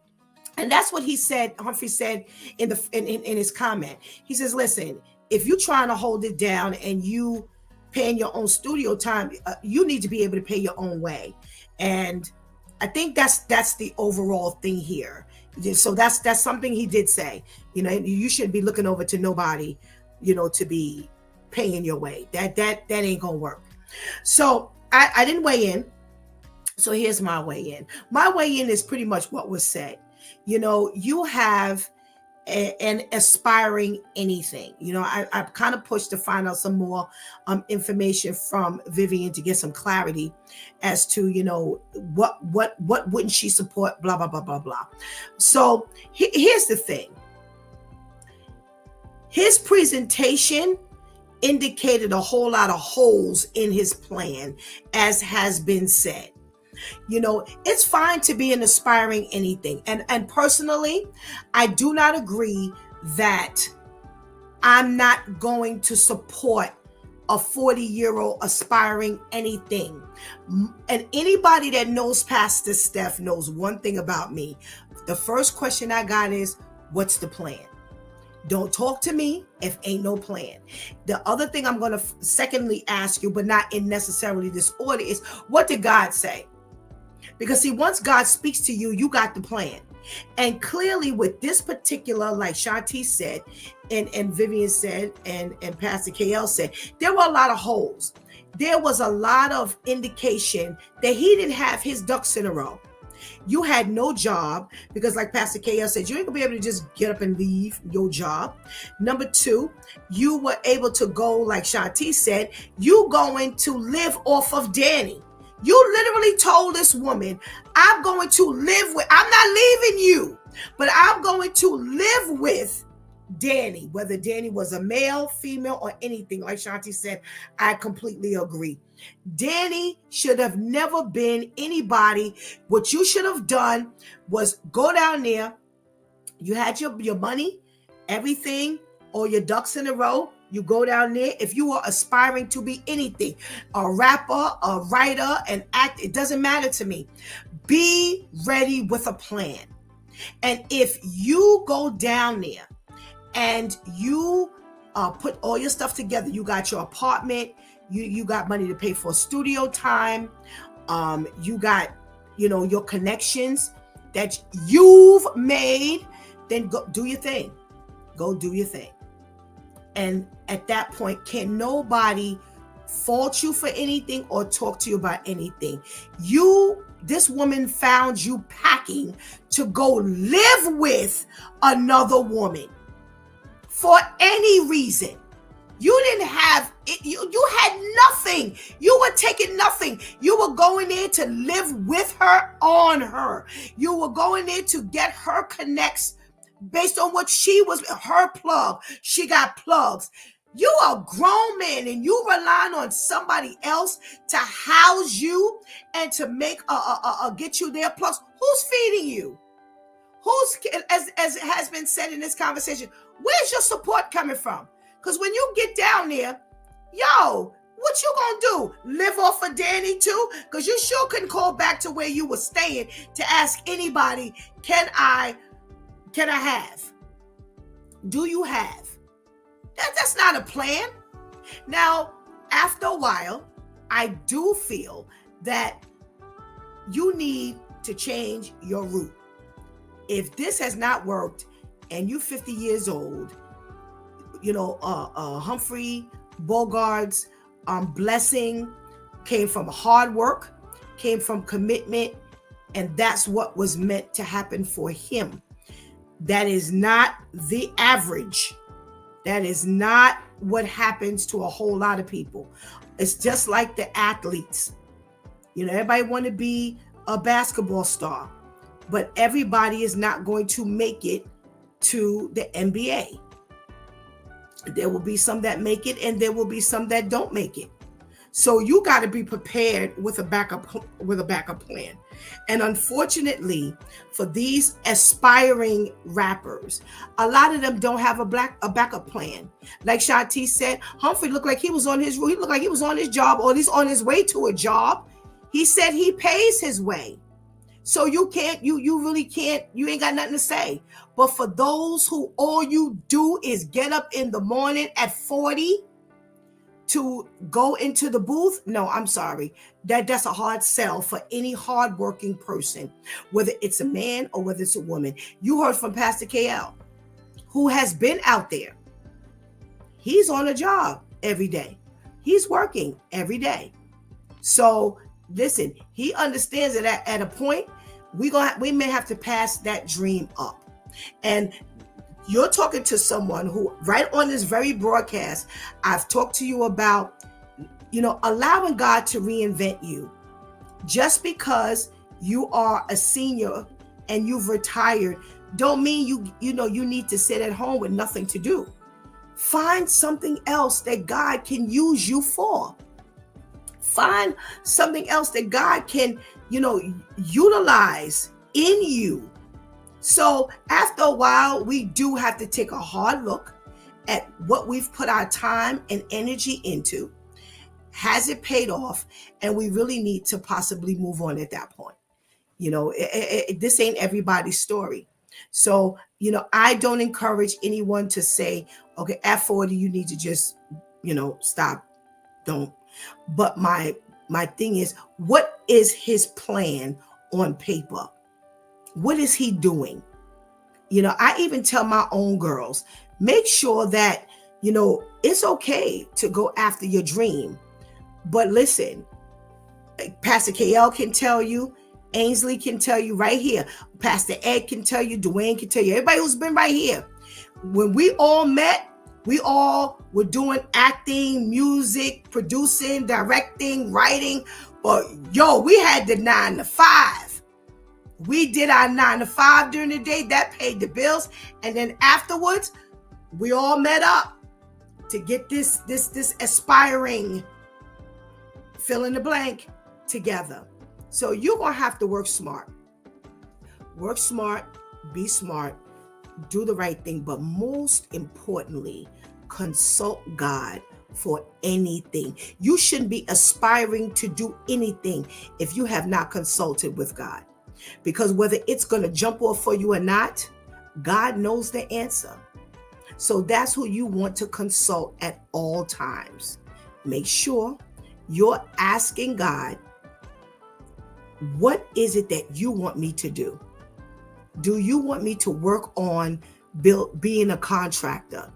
And that's what he said. Humphrey said in his comment. He says, listen, if you're trying to hold it down and you paying your own studio time, you need to be able to pay your own way. And I think that's the overall thing here. So that's something he did say. You know, you shouldn't be looking over to nobody, you know, to be paying your way. That ain't gonna work. So I didn't weigh in. So here's my weigh in. My weigh in is pretty much what was said. You know, you have an aspiring anything. You know, I kind of pushed to find out some more information from Vivian to get some clarity as to, you know, what wouldn't she support, blah, blah, blah, blah, blah. So here's the thing. His presentation indicated a whole lot of holes in his plan, as has been said. You know, it's fine to be an aspiring anything. And personally, I do not agree that I'm not going to support a 40-year-old aspiring anything. And anybody that knows Pastor Steph knows one thing about me. The first question I got is, what's the plan? Don't talk to me if ain't no plan. The other thing I'm going to secondly ask you, but not in necessarily this order, is what did God say? Because see, once God speaks to you, you got the plan. And clearly with this particular, like Shanti said, and Vivian said, and Pastor KL said, there were a lot of holes. there was a lot of indication that he didn't have his ducks in a row. You had no job because, like Pastor KL said, you ain't gonna be able to just get up and leave your job. Number two, you were able to go, like Shanti said, you going to live off of Danny. You literally told this woman, I'm going to live with, I'm not leaving you, but I'm going to live with Danny, whether Danny was a male, female, or anything. Like Shanti said, I completely agree. Danny should have never been anybody. What you should have done was go down there. You had your money, everything, all your ducks in a row. You go down there. If you are aspiring to be anything, a rapper, a writer, an actor, it doesn't matter to me. Be ready with a plan. And if you go down there and you put all your stuff together, you got your apartment, you got money to pay for studio time, you got, your connections that you've made, then go do your thing. Go do your thing. And at that point, can nobody fault you for anything or talk to you about anything. This woman found you packing to go live with another woman for any reason. You didn't have it. You had nothing. You were taking nothing. You were going there to live with her, on her. You were going there to get her connects based on what she was, her plug. She got plugs. You are a grown man and you relying on somebody else to house you and to make get you their plugs. Who's feeding you? Who's, as has been said in this conversation, where's your support coming from? Because when you get down there, what you gonna do? Live off of Danny too? Because you sure couldn't call back to where you were staying to ask anybody, can I have? Do you have? That's not a plan. Now, after a while, I do feel that you need to change your route. If this has not worked and you're 50 years old, Humphrey Bogart's blessing came from hard work, came from commitment, and that's what was meant to happen for him. That is not the average. That is not what happens to a whole lot of people. It's just like the athletes. Everybody want to be a basketball star, but everybody is not going to make it to the NBA. There will be some that make it, and there will be some that don't make it. So you got to be prepared with a backup plan. And unfortunately, for these aspiring rappers, a lot of them don't have a backup plan. Like Shanti said, Humphrey looked like he was on his job, or at least on his way to a job. He said he pays his way. So you really can't, you ain't got nothing to say. But for those who all you do is get up in the morning at 40 to go into the booth, no, I'm sorry. That's a hard sell for any hardworking person, whether it's a man or whether it's a woman. You heard from Pastor KL, who has been out there. He's on a job every day. He's working every day. So listen, he understands that at a point, we may have to pass that dream up. And you're talking to someone who, right on this very broadcast, I've talked to you about, allowing God to reinvent you. Just because you are a senior and you've retired, don't mean you need to sit at home with nothing to do. Find something else that God can use you for. Find something else that God can, utilize in you. So after a while, we do have to take a hard look at what we've put our time and energy into. Has it paid off? And we really need to possibly move on at that point. This ain't everybody's story. So, I don't encourage anyone to say, okay, at 40, you need to just, stop. Don't. But my thing is, what is his plan on paper? What is he doing? I even tell my own girls, make sure that, it's okay to go after your dream, But listen, Pastor KL can tell you, Ainsley can tell you right here, Pastor Ed can tell you, Dwayne can tell you, everybody who's been right here. When we all met, we all were doing acting, music, producing, directing, writing. But yo, we had the 9 to 5. We did our 9 to 5 during the day. That paid the bills. And then afterwards, we all met up to get this aspiring fill in the blank together. So you're going to have to work smart. Work smart, be smart, do the right thing, but most importantly, consult God for anything. You shouldn't be aspiring to do anything if you have not consulted with God, because whether it's going to jump off for you or not, God knows the answer. So that's who you want to consult at all times. Make sure you're asking God, what is it that you want me to do? Do you want me to work on being a contractor?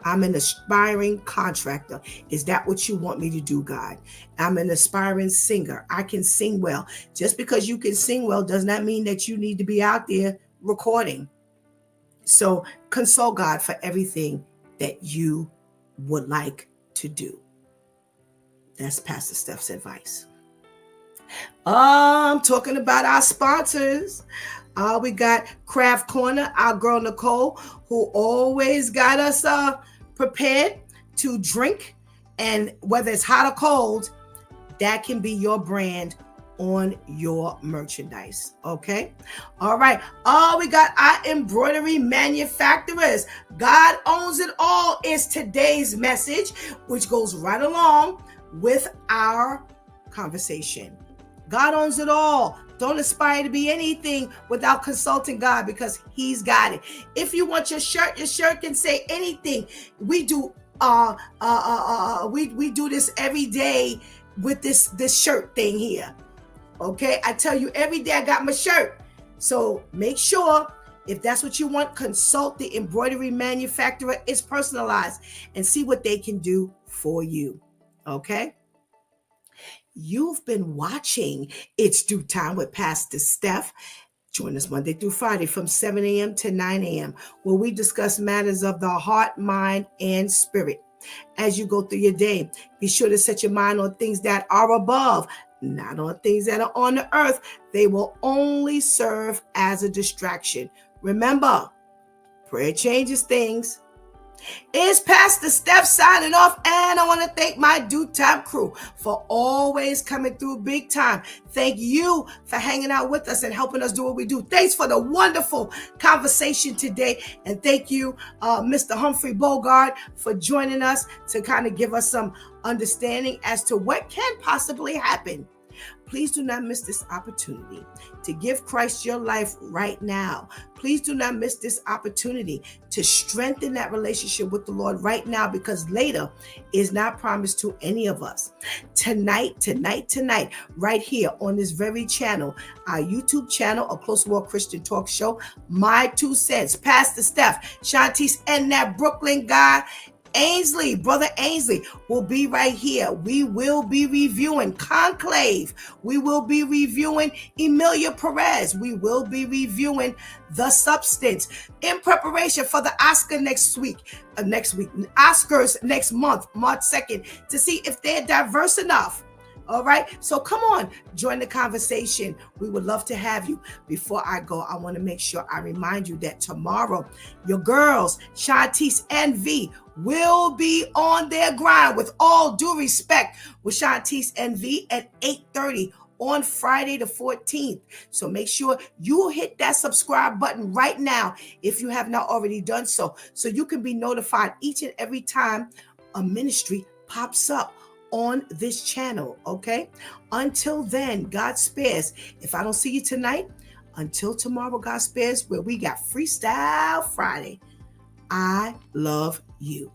I'm an aspiring contractor. Is that what you want me to do, God? I'm an aspiring singer. I can sing well. Just because you can sing well does not mean that you need to be out there recording. So consult God for everything that you would like to do. That's Pastor Steph's advice. I'm talking about our sponsors. We got Craft Corner, our girl Nicole, who always got us prepared to drink. And whether it's hot or cold, that can be your brand on your merchandise. Okay. All right. We got our embroidery manufacturers. God owns it all is today's message, which goes right along with our conversation. God owns it all. Don't aspire to be anything without consulting God, because he's got it. If you want your shirt can say anything. We do we do this every day with this shirt thing here. Okay, I tell you, every day I got my shirt. So make sure, if that's what you want, consult the embroidery manufacturer. It's personalized, and see what they can do for you. Okay. You've been watching It's Due Time with Pastor Steph. Join us Monday through Friday from 7 a.m. to 9 a.m. where we discuss matters of the heart, mind, and spirit. As you go through your day, be sure to set your mind on things that are above, not on things that are on the earth. They will only serve as a distraction. Remember, prayer changes things. It's Pastor Steph signing off, and I want to thank my Due Time crew for always coming through big time. Thank you for hanging out with us and helping us do what we do. Thanks for the wonderful conversation today, and thank you, Mr. Humphrey Bogart, for joining us to kind of give us some understanding as to what can possibly happen. Please do not miss this opportunity to give Christ your life right now. Please do not miss this opportunity to strengthen that relationship with the Lord right now, because later is not promised to any of us. Tonight, right here on this very channel, our YouTube channel, A Close Walk Christian Talk Show, My 2 Cents, Pastor Steph, Shantice, and that Brooklyn guy, Ainsley, Brother Ainsley, will be right here. We will be reviewing Conclave. We will be reviewing Emilia Perez. We will be reviewing The Substance in preparation for the Oscar next week, Oscars next month, March 2nd, to see if they're diverse enough. All right. So come on, join the conversation. We would love to have you. Before I go, I want to make sure I remind you that tomorrow, your girls, Shantice and V, will be on their grind, with all due respect, with Shantice and V at 8:30 on Friday the 14th. So make sure you hit that subscribe button right now if you have not already done so you can be notified each and every time a ministry pops up on this channel. Okay. Until then, God spares. If I don't see you tonight, until tomorrow, God spares, where we got Freestyle Friday. I love you.